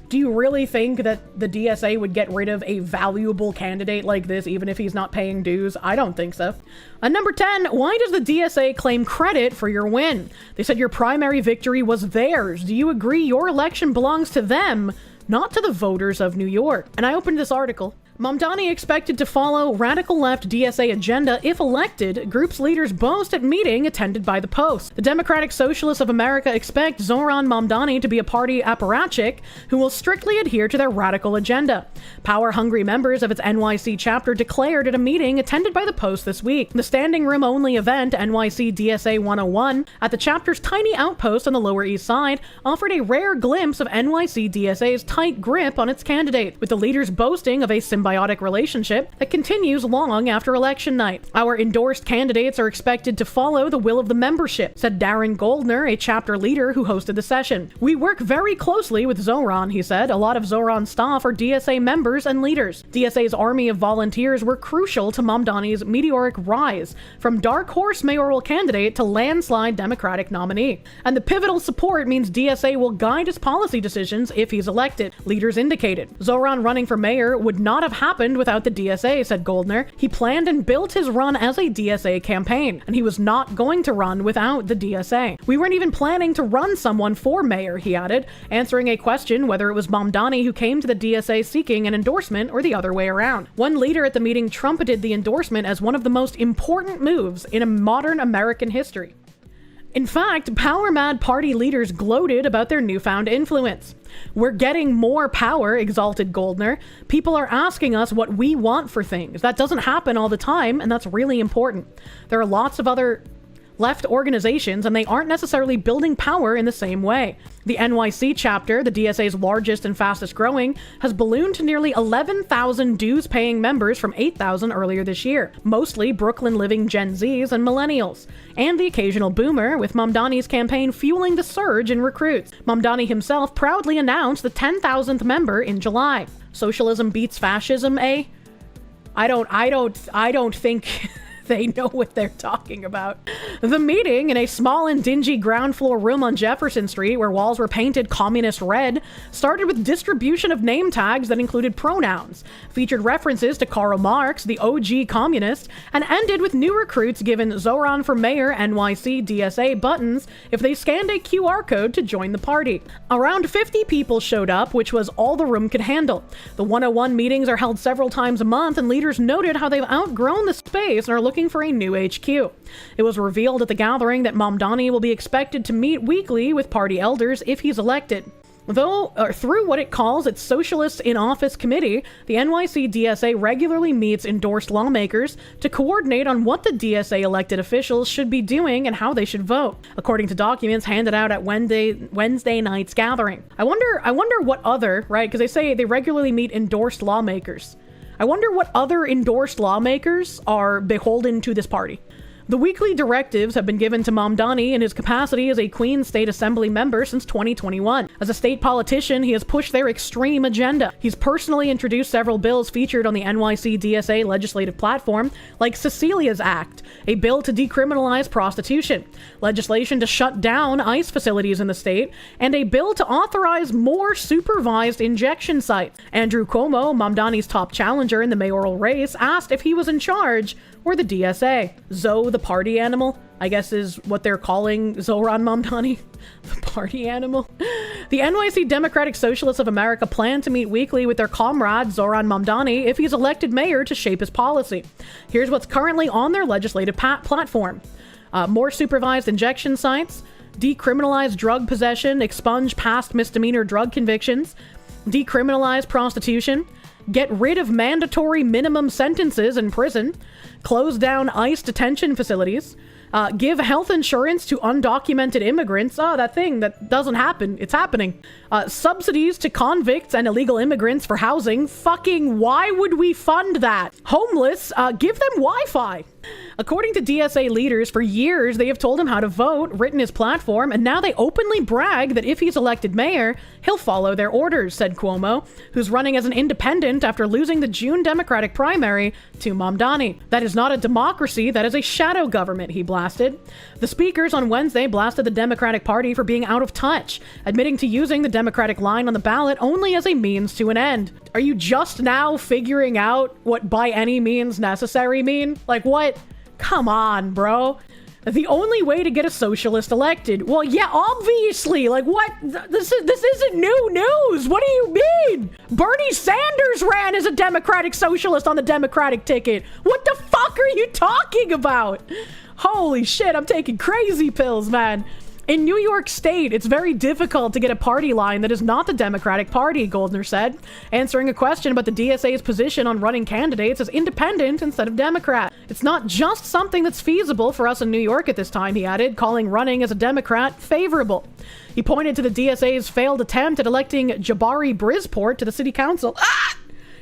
Do you really think that the DSA would get rid of a valuable candidate like this, even if he's not paying dues? I don't think so. Number 10, why does the DSA claim credit for your win? They said your primary victory was theirs. Do you agree your election belongs to them, not to the voters of New York? And I opened this article. Mamdani expected to follow radical left DSA agenda if elected, group's leaders boast at meeting attended by the Post. The Democratic Socialists of America expect Zohran Mamdani to be a party apparatchik who will strictly adhere to their radical agenda. Power-hungry members of its NYC chapter declared at a meeting attended by the Post this week. The standing room only event, NYC DSA 101, at the chapter's tiny outpost on the Lower East Side, offered a rare glimpse of NYC DSA's tight grip on its candidate, with the leaders boasting of a symbiotic relationship that continues long after election night. Our endorsed candidates are expected to follow the will of the membership, said Darren Goldner, a chapter leader who hosted the session. We work very closely with Zohran, he said. A lot of Zohran's staff are DSA members and leaders. DSA's army of volunteers were crucial to Mamdani's meteoric rise, from dark horse mayoral candidate to landslide Democratic nominee. And the pivotal support means DSA will guide his policy decisions if he's elected, leaders indicated. Zohran running for mayor would not have happened without the DSA, said Goldner. He planned and built his run as a DSA campaign, and he was not going to run without the DSA. We weren't even planning to run someone for mayor, he added, answering a question whether it was Mamdani who came to the DSA seeking an endorsement or the other way around. One leader at the meeting trumpeted the endorsement as one of the most important moves in a modern American history. In fact, power-mad party leaders gloated about their newfound influence. We're getting more power, exalted Goldner. People are asking us what we want for things. That doesn't happen all the time, and that's really important. There are lots of other left organizations, and they aren't necessarily building power in the same way. The NYC chapter, the DSA's largest and fastest growing, has ballooned to nearly 11,000 dues-paying members from 8,000 earlier this year, mostly Brooklyn-living Gen Zs and millennials, and the occasional boomer, with Mamdani's campaign fueling the surge in recruits. Mamdani himself proudly announced the 10,000th member in July. Socialism beats fascism, eh? I don't think they know what they're talking about. The meeting, in a small and dingy ground floor room on Jefferson Street where walls were painted communist red, started with distribution of name tags that included pronouns, featured references to Karl Marx, the OG communist, and ended with new recruits given Zohran for Mayor NYC DSA buttons if they scanned a QR code to join the party. Around 50 people showed up, which was all the room could handle. The 101 meetings are held several times a month, and leaders noted how they've outgrown the space and are looking for a new HQ. It was revealed at the gathering that Mamdani will be expected to meet weekly with party elders if he's elected. Through what it calls its Socialists in Office Committee, the NYC DSA regularly meets endorsed lawmakers to coordinate on what the DSA elected officials should be doing and how they should vote, according to documents handed out at Wednesday night's gathering. I wonder what other, right, because they say they regularly meet endorsed lawmakers. I wonder what other endorsed lawmakers are beholden to this party. The weekly directives have been given to Mamdani in his capacity as a Queens State Assembly member since 2021. As a state politician, he has pushed their extreme agenda. He's personally introduced several bills featured on the NYC DSA legislative platform, like Cecilia's Act, a bill to decriminalize prostitution, legislation to shut down ICE facilities in the state, and a bill to authorize more supervised injection sites. Andrew Cuomo, Mamdani's top challenger in the mayoral race, asked if he was in charge or the DSA. Zoe, the party animal, I guess is what they're calling Zohran Mamdani. The party animal. The NYC Democratic Socialists of America plan to meet weekly with their comrade Zohran Mamdani if he's elected mayor to shape his policy. Here's what's currently on their legislative platform. More supervised injection sites, decriminalize drug possession, expunge past misdemeanor drug convictions, decriminalize prostitution, get rid of mandatory minimum sentences in prison, close down ICE detention facilities, give health insurance to undocumented immigrants. Oh, that thing that doesn't happen. It's happening. Subsidies to convicts and illegal immigrants for housing. Fucking why would we fund that? Homeless, give them Wi-Fi. According to DSA leaders, for years they have told him how to vote, written his platform, and now they openly brag that if he's elected mayor, he'll follow their orders, said Cuomo, who's running as an independent after losing the June Democratic primary to Mamdani. That is not a democracy, that is a shadow government, he blasted. The speakers on Wednesday blasted the Democratic Party for being out of touch, admitting to using the Democratic line on the ballot only as a means to an end. Are you just now figuring out what by any means necessary mean? Like what? Come on, bro. The only way to get a socialist elected. Well, yeah, obviously. Like, what? This isn't new news. What do you mean? Bernie Sanders ran as a Democratic Socialist on the Democratic ticket. What the fuck are you talking about? Holy shit, I'm taking crazy pills, man. In New York State, it's very difficult to get a party line that is not the Democratic Party, Goldner said, answering a question about the DSA's position on running candidates as independent instead of Democrat. It's not just something that's feasible for us in New York at this time, he added, calling running as a Democrat favorable. He pointed to the DSA's failed attempt at electing Jabari Brisport to the city council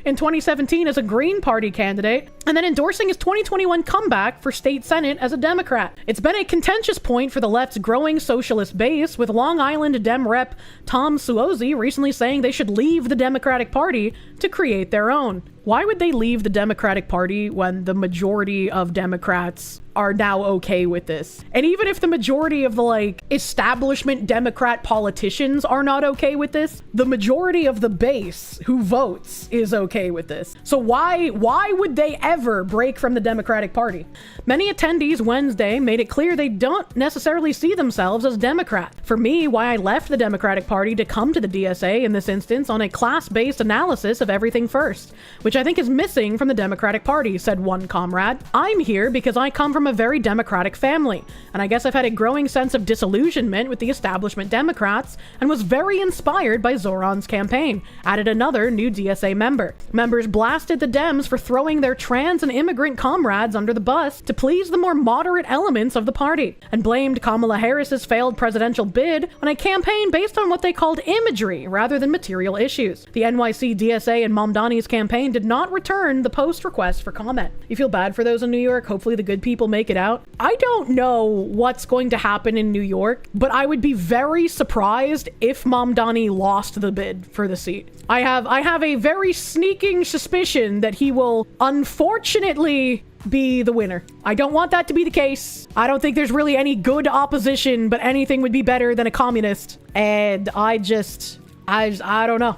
in 2017 as a Green Party candidate, and then endorsing his 2021 comeback for state senate as a Democrat. It's been a contentious point for the left's growing socialist base, with Long Island Dem Rep Tom Suozzi recently saying they should leave the Democratic Party to create their own. Why would they leave the Democratic Party when the majority of Democrats are now okay with this? And even if the majority of the establishment Democrat politicians are not okay with this, the majority of the base who votes is okay with this. So why would they ever break from the Democratic Party? Many attendees Wednesday made it clear they don't necessarily see themselves as Democrat. For me, why I left the Democratic Party to come to the DSA in this instance on a class-based analysis of everything first, which I think is missing from the Democratic Party, said one comrade. I'm here because I come from a very Democratic family, and I guess I've had a growing sense of disillusionment with the establishment Democrats and was very inspired by Zohran's campaign, added another new DSA member. Members blasted the Dems for throwing their trans and immigrant comrades under the bus to please the more moderate elements of the party, and blamed Kamala Harris's failed presidential bid on a campaign based on what they called imagery rather than material issues. The NYC DSA and Mamdani's campaign did not return the post request for comment. You feel bad for those in New York? Hopefully the good people make it out. I don't know what's going to happen in New York, but I would be very surprised if Mamdani lost the bid for the seat. I have a very sneaking suspicion that he will unfortunately be the winner. I don't want that to be the case. I don't think there's really any good opposition, but anything would be better than a communist. And I don't know.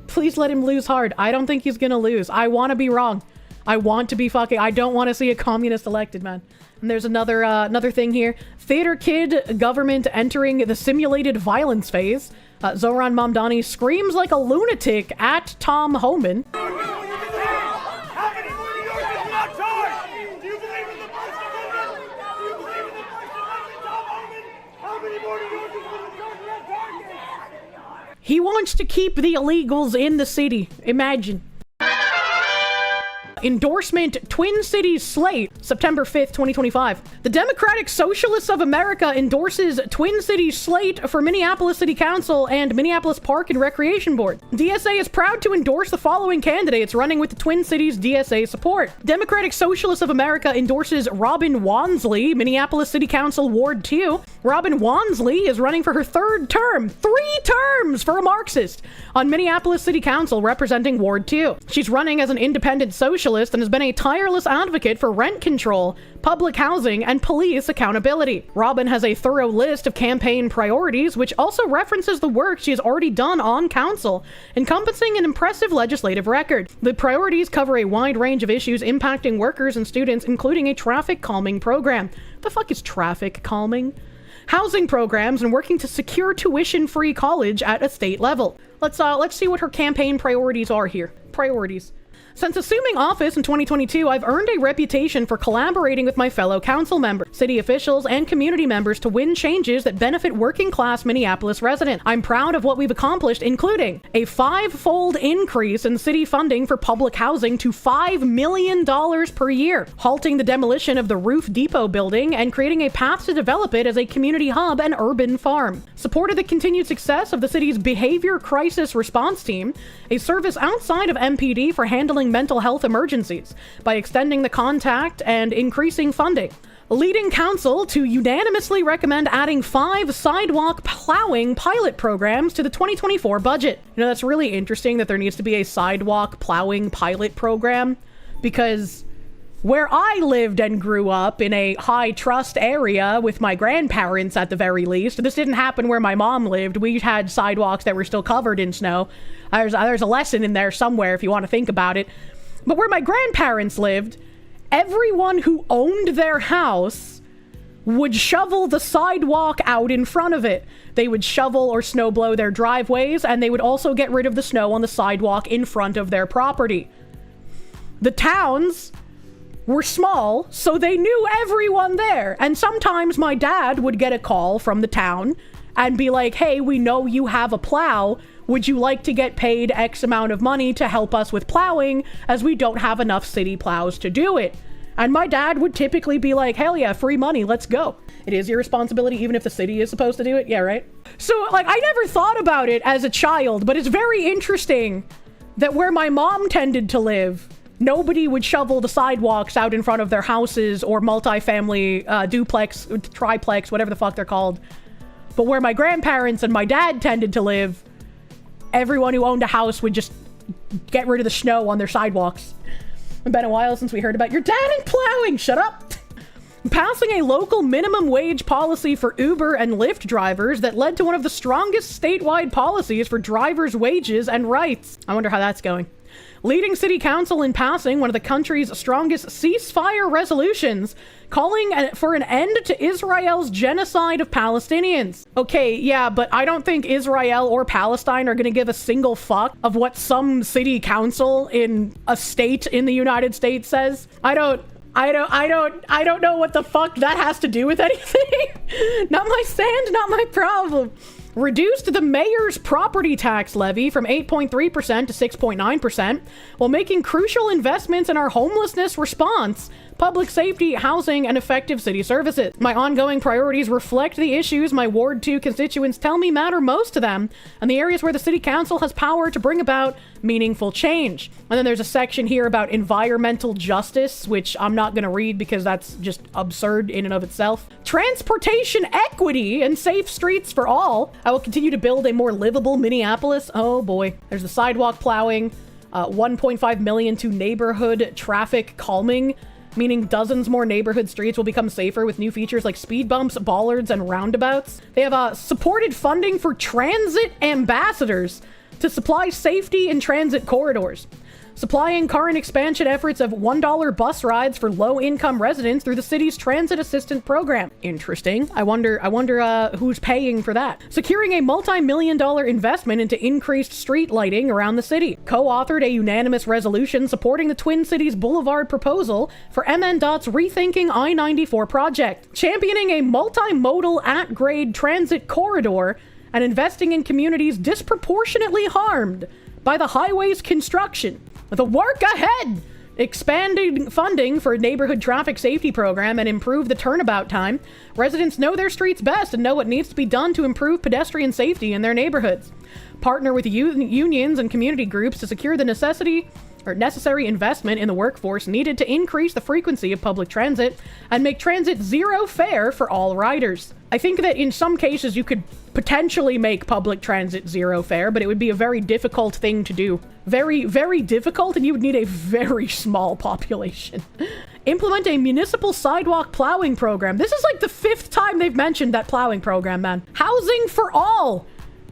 Please let him lose hard. I don't think he's gonna lose. I want to be wrong. I want to be I don't want to see a communist elected, man. And there's another thing here. Theater kid government entering the simulated violence phase. Zohran Mamdani screams like a lunatic at Tom Homan. He wants to keep the illegals in the city. Imagine. Endorsement Twin Cities Slate September 5th, 2025. The Democratic Socialists of America endorses Twin Cities slate for Minneapolis City Council and Minneapolis Park and Recreation Board. DSA is proud to endorse the following candidates running with the Twin Cities DSA support. Democratic Socialists of America endorses Robin Wonsley, Minneapolis City Council Ward 2. Robin Wonsley is running for her third term, 3 terms for a Marxist, on Minneapolis City Council representing Ward 2. She's running as an independent socialist and has been a tireless advocate for rent control, public housing, and police accountability. Robin has a thorough list of campaign priorities, which also references the work she has already done on council, encompassing an impressive legislative record. The priorities cover a wide range of issues impacting workers and students, including a traffic calming program. The fuck is traffic calming? Housing programs, and working to secure tuition-free college at a state level. Let's see what her campaign priorities are here. Priorities. Since assuming office in 2022, I've earned a reputation for collaborating with my fellow council members, city officials, and community members to win changes that benefit working-class Minneapolis residents. I'm proud of what we've accomplished, including a 5-fold increase in city funding for public housing to $5 million per year, halting the demolition of the Roof Depot building and creating a path to develop it as a community hub and urban farm, supported the continued success of the city's Behavior Crisis Response Team, a service outside of MPD for handling mental health emergencies, by extending the contact and increasing funding. Leading council to unanimously recommend adding 5 sidewalk plowing pilot programs to the 2024 budget. You know, that's really interesting that there needs to be a sidewalk plowing pilot program, because where I lived and grew up, in a high trust area with my grandparents at the very least, this didn't happen where my mom lived. We had sidewalks that were still covered in snow. There's a lesson in there somewhere if you want to think about it. But where my grandparents lived, everyone who owned their house would shovel the sidewalk out in front of it. They would shovel or snow blow their driveways, and they would also get rid of the snow on the sidewalk in front of their property. The towns were small, so they knew everyone there. And sometimes my dad would get a call from the town and be like, hey, we know you have a plow. Would you like to get paid X amount of money to help us with plowing, as we don't have enough city plows to do it? And my dad would typically be like, hell yeah, free money, let's go. It is your responsibility even if the city is supposed to do it. Yeah, right? So, like, I never thought about it as a child, but it's very interesting that where my mom tended to live, nobody would shovel the sidewalks out in front of their houses or multifamily duplex, triplex, whatever the fuck they're called. But where my grandparents and my dad tended to live, everyone who owned a house would just get rid of the snow on their sidewalks. It's been a while since we heard about your dad and plowing. Shut up. Passing a local minimum wage policy for Uber and Lyft drivers that led to one of the strongest statewide policies for drivers' wages and rights. I wonder how that's going. Leading city council in passing one of the country's strongest ceasefire resolutions, calling for an end to Israel's genocide of Palestinians. Okay, yeah, but I don't think Israel or Palestine are going to give a single fuck of what some city council in a state in the United States says. I don't know what the fuck that has to do with anything. Not my stand, not my problem. Reduced the mayor's property tax levy from 8.3% to 6.9%, while making crucial investments in our homelessness response, public safety, housing, and effective city services. My ongoing priorities reflect the issues my Ward 2 constituents tell me matter most to them, and the areas where the city council has power to bring about meaningful change. And then there's a section here about environmental justice, which I'm not going to read because that's just absurd in and of itself. Transportation equity and safe streets for all. I will continue to build a more livable Minneapolis. Oh boy. There's the sidewalk plowing, 1.5 million to neighborhood traffic calming, meaning dozens more neighborhood streets will become safer with new features like speed bumps, bollards, and roundabouts. They have supported funding for transit ambassadors to supply safety in transit corridors, supplying current expansion efforts of $1 bus rides for low-income residents through the city's transit assistant program. Interesting. I wonder who's paying for that. Securing a multi-million-dollar investment into increased street lighting around the city. Co-authored a unanimous resolution supporting the Twin Cities Boulevard proposal for MNDOT's Rethinking I-94 project. Championing a multimodal at-grade transit corridor and investing in communities disproportionately harmed by the highway's construction. The work ahead Expanding funding for a neighborhood traffic safety program and improve the turnabout time. Residents know their streets best and know what needs to be done to improve pedestrian safety in their neighborhoods. Partner with unions and community groups to secure the necessary investment in the workforce needed to increase the frequency of public transit and make transit zero fare for all riders. I think that in some cases you could potentially make public transit zero fare, but it would be a very difficult thing to do. Very, very difficult, and you would need a very small population. Implement a municipal sidewalk plowing program. This is like the 5th time they've mentioned that plowing program, man. Housing for all.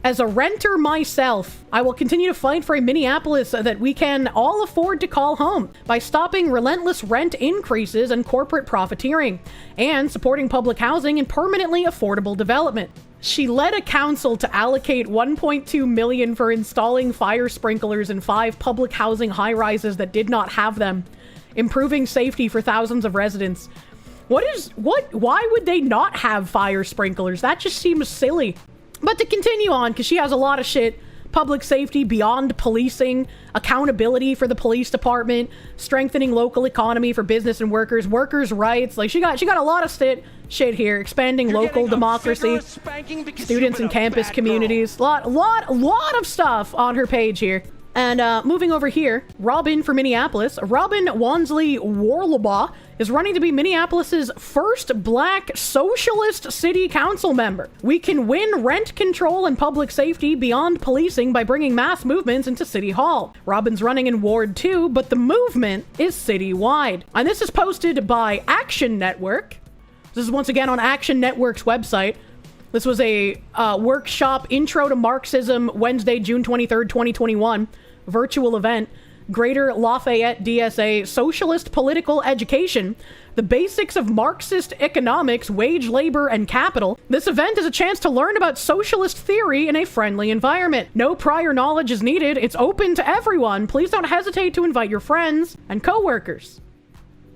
As a renter myself, I will continue to fight for a Minneapolis that we can all afford to call home by stopping relentless rent increases and corporate profiteering, and supporting public housing and permanently affordable development. She led a council to allocate $1.2 million for installing fire sprinklers in 5 public housing high-rises that did not have them, improving safety for thousands of residents. Why would they not have fire sprinklers? That just seems silly. But to continue on, because she has a lot of shit: public safety beyond policing, accountability for the police department, strengthening local economy for business and workers' rights. Like, she got a lot of shit here. Expanding local democracy, students and campus communities. Lot of stuff on her page here. And moving over here, Robin for Minneapolis. Robin Wonsley Warlabaugh is running to be Minneapolis's first black socialist city council member. We can win rent control and public safety beyond policing by bringing mass movements into City Hall. Robin's running in Ward 2, but the movement is citywide. And this is posted by Action Network. This is once again on Action Network's website. This was a workshop, Intro to Marxism, Wednesday, June 23rd, 2021, virtual event. Greater Lafayette DSA Socialist Political Education, the basics of Marxist economics, wage labor, and capital. This event is a chance to learn about socialist theory in a friendly environment. No prior knowledge is needed. It's open to everyone. Please don't hesitate to invite your friends and co-workers.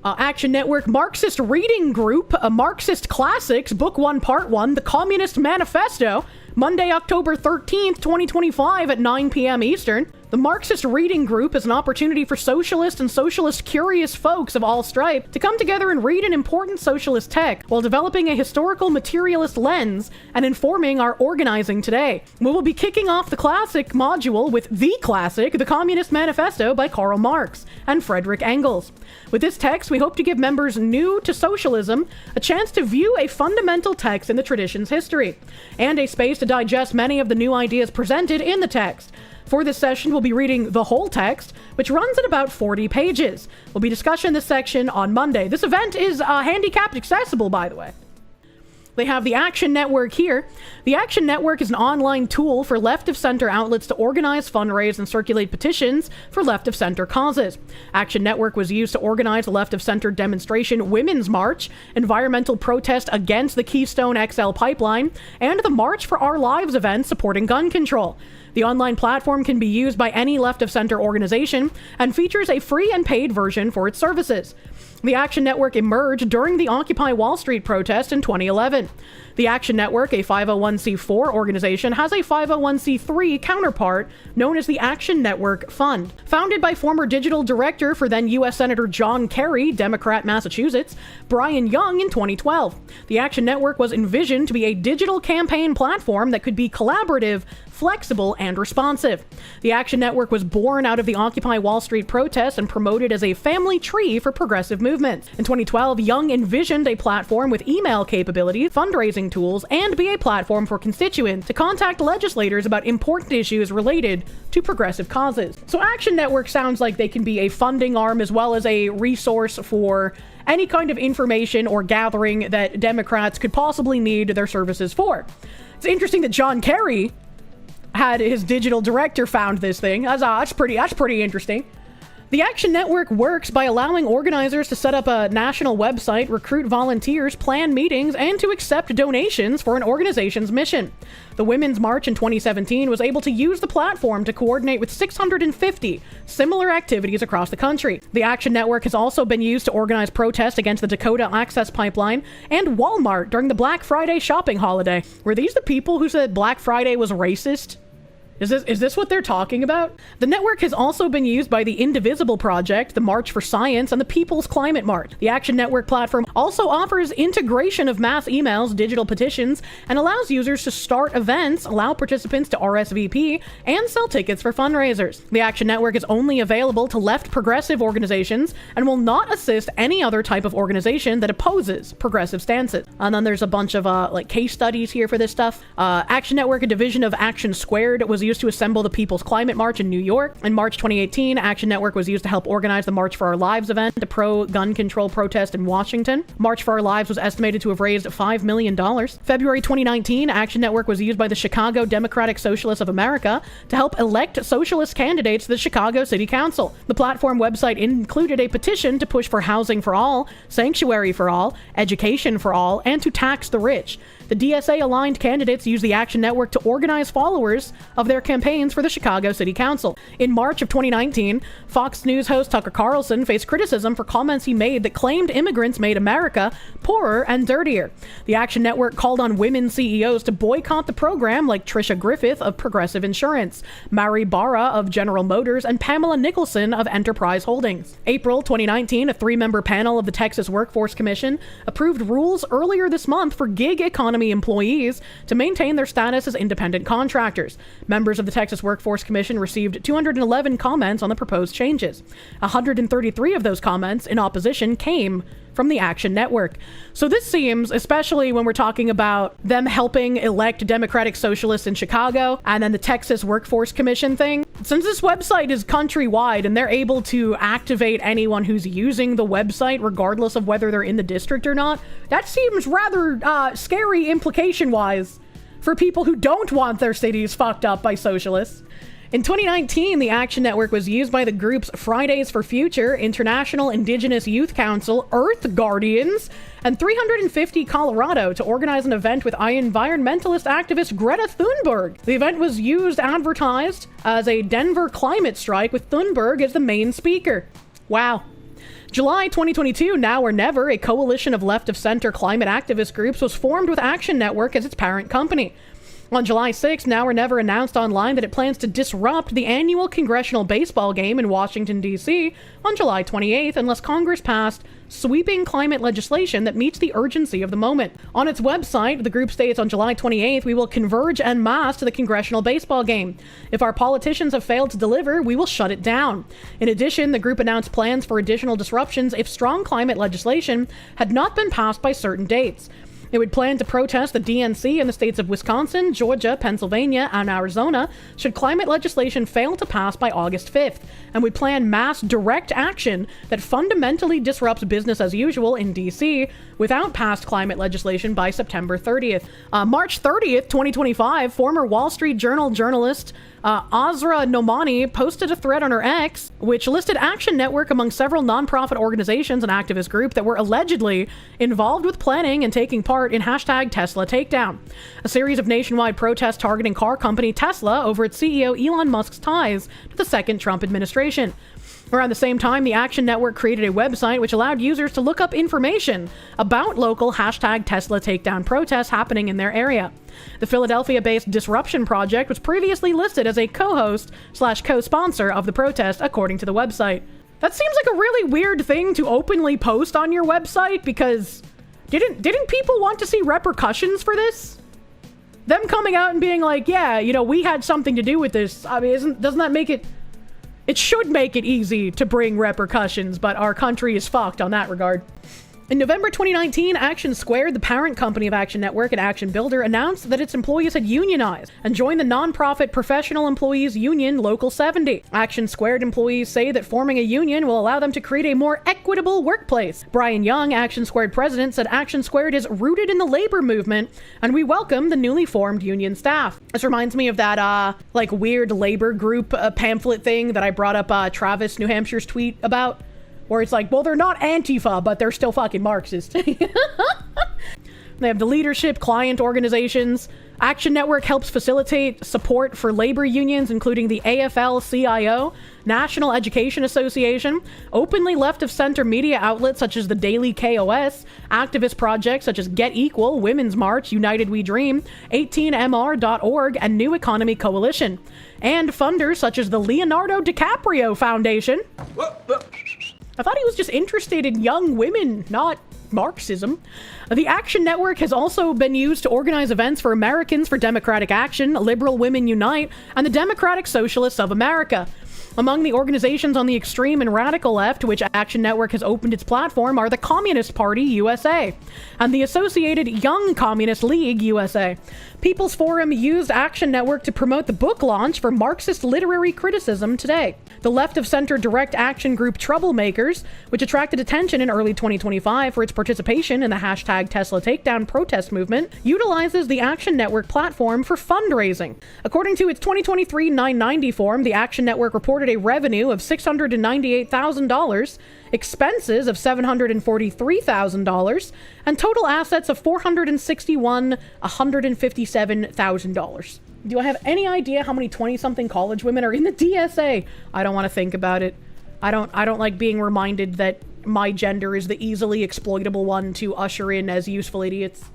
Action Network Marxist Reading Group, a Marxist Classics, Book 1, Part 1, The Communist Manifesto, Monday, October 13th, 2025 at 9 p.m. Eastern. The Marxist Reading Group is an opportunity for socialist and socialist curious folks of all stripe to come together and read an important socialist text while developing a historical materialist lens and informing our organizing today. We will be kicking off the classic module with the classic, The Communist Manifesto by Karl Marx and Frederick Engels. With this text, we hope to give members new to socialism a chance to view a fundamental text in the tradition's history, and a space to digest many of the new ideas presented in the text. For this session, we'll be reading the whole text, which runs at about 40 pages. We'll be discussing this section on Monday. This event is handicapped accessible, by the way. They have the Action Network here. The Action Network is an online tool for left-of-center outlets to organize, fundraise, and circulate petitions for left-of-center causes. Action Network was used to organize the left-of-center demonstration Women's March, environmental protest against the Keystone XL pipeline, and the March for Our Lives event supporting gun control. The online platform can be used by any left-of-center organization and features a free and paid version for its services. The Action Network emerged during the Occupy Wall Street protest in 2011. The Action Network, a 501c4 organization, has a 501c3 counterpart known as the Action Network Fund. Founded by former digital director for then U.S. Senator John Kerry, Democrat, Massachusetts, Brian Young in 2012. The Action Network was envisioned to be a digital campaign platform that could be collaborative, flexible, and responsive. The Action Network was born out of the Occupy Wall Street protest and promoted as a family tree for progressive movements. In 2012, Young envisioned a platform with email capabilities, fundraising tools, and be a platform for constituents to contact legislators about important issues related to progressive causes. So Action Network sounds like they can be a funding arm as well as a resource for any kind of information or gathering that Democrats could possibly need their services for. It's interesting that John Kerry had his digital director found this thing. That's pretty interesting. The Action Network works by allowing organizers to set up a national website, recruit volunteers, plan meetings, and to accept donations for an organization's mission. The Women's March in 2017 was able to use the platform to coordinate with 650 similar activities across the country. The Action Network has also been used to organize protests against the Dakota Access Pipeline and Walmart during the Black Friday shopping holiday. Were these the people who said Black Friday was racist? Is this what they're talking about? The network has also been used by the Indivisible Project, the March for Science, and the People's Climate March. The Action Network platform also offers integration of mass emails, digital petitions, and allows users to start events, allow participants to RSVP, and sell tickets for fundraisers. The Action Network is only available to left progressive organizations and will not assist any other type of organization that opposes progressive stances. And then there's a bunch of case studies here for this stuff. Action Network, a division of Action Squared, was used to assemble the People's Climate March in New York. In March 2018, Action Network was used to help organize the March for Our Lives event, a pro-gun control protest in Washington. March for Our Lives was estimated to have raised $5 million. February 2019, Action Network was used by the Chicago Democratic Socialists of America to help elect socialist candidates to the Chicago City Council. The platform website included a petition to push for housing for all, sanctuary for all, education for all, and to tax the rich. The DSA-aligned candidates used the Action Network to organize followers of their campaigns for the Chicago City Council. In March of 2019, Fox News host Tucker Carlson faced criticism for comments he made that claimed immigrants made America poorer and dirtier. The Action Network called on women CEOs to boycott the program, like Tricia Griffith of Progressive Insurance, Mary Barra of General Motors, and Pamela Nicholson of Enterprise Holdings. April 2019, a 3-member panel of the Texas Workforce Commission approved rules earlier this month for gig economy employees to maintain their status as independent contractors. Members of the Texas Workforce Commission received 211 comments on the proposed changes. 133 of those comments in opposition came from the Action Network. So this seems, especially when we're talking about them helping elect Democratic Socialists in Chicago and then the Texas Workforce Commission thing, since this website is countrywide and they're able to activate anyone who's using the website regardless of whether they're in the district or not, that seems rather scary implication-wise for people who don't want their cities fucked up by socialists. In 2019, the Action Network was used by the groups Fridays for Future, International Indigenous Youth Council, Earth Guardians, and 350 Colorado to organize an event with environmentalist activist Greta Thunberg. The event was advertised as a Denver climate strike with Thunberg as the main speaker. Wow. July 2022, Now or Never, a coalition of left-of-center climate activist groups, was formed with Action Network as its parent company. On July 6, Now or Never announced online that it plans to disrupt the annual congressional baseball game in Washington, D.C. on July 28th unless Congress passed sweeping climate legislation that meets the urgency of the moment. On its website, the group states on July 28th, we will converge en masse to the congressional baseball game. If our politicians have failed to deliver, we will shut it down. In addition, the group announced plans for additional disruptions if strong climate legislation had not been passed by certain dates. It would plan to protest the DNC in the states of Wisconsin, Georgia, Pennsylvania, and Arizona should climate legislation fail to pass by August 5th, and would plan mass direct action that fundamentally disrupts business as usual in D.C. without passed climate legislation by September 30th. March 30th, 2025, former Wall Street Journal journalist Zohran Mamdani posted a thread on her X, which listed Action Network among several nonprofit organizations and activist groups that were allegedly involved with planning and taking part in hashtag Tesla Takedown, a series of nationwide protests targeting car company Tesla over its CEO Elon Musk's ties to the second Trump administration. Around the same time, the Action Network created a website which allowed users to look up information about local hashtag Tesla Takedown protests happening in their area. The Philadelphia-based Disruption Project was previously listed as a co-host/co-sponsor of the protest, according to the website. That seems like a really weird thing to openly post on your website, because didn't people want to see repercussions for this? Them coming out and being like, yeah, you know, we had something to do with this. I mean, doesn't that make it... It should make it easy to bring repercussions, but our country is fucked on that regard. In November 2019, Action Squared, the parent company of Action Network and Action Builder, announced that its employees had unionized and joined the nonprofit Professional Employees Union Local 70. Action Squared employees say that forming a union will allow them to create a more equitable workplace. Brian Young, Action Squared president, said Action Squared is rooted in the labor movement, and we welcome the newly formed union staff. This reminds me of that, weird labor group pamphlet thing that I brought up Travis, New Hampshire's tweet about. Where it's like, well, they're not Antifa, but they're still fucking Marxist. They have the leadership, client organizations, Action Network helps facilitate support for labor unions, including the AFL-CIO, National Education Association, openly left-of-center media outlets such as the Daily KOS, activist projects such as Get Equal, Women's March, United We Dream, 18mr.org, and New Economy Coalition, and funders such as the Leonardo DiCaprio Foundation. I thought he was just interested in young women, not Marxism. The Action Network has also been used to organize events for Americans for Democratic Action, Liberal Women Unite, and the Democratic Socialists of America. Among the organizations on the extreme and radical left to which Action Network has opened its platform are the Communist Party USA and the Associated Young Communist League USA. People's Forum used Action Network to promote the book launch for Marxist literary criticism today. The left-of-center direct action group Troublemakers, which attracted attention in early 2025 for its participation in the hashtag Tesla Takedown protest movement, utilizes the Action Network platform for fundraising. According to its 2023 990 form, the Action Network reported a revenue of $698,000, expenses of $743,000, and total assets of $157,000. Do I have any idea how many 20-something college women are in the DSA? I don't want to think about it. I don't like being reminded that my gender is the easily exploitable one to usher in as useful idiots.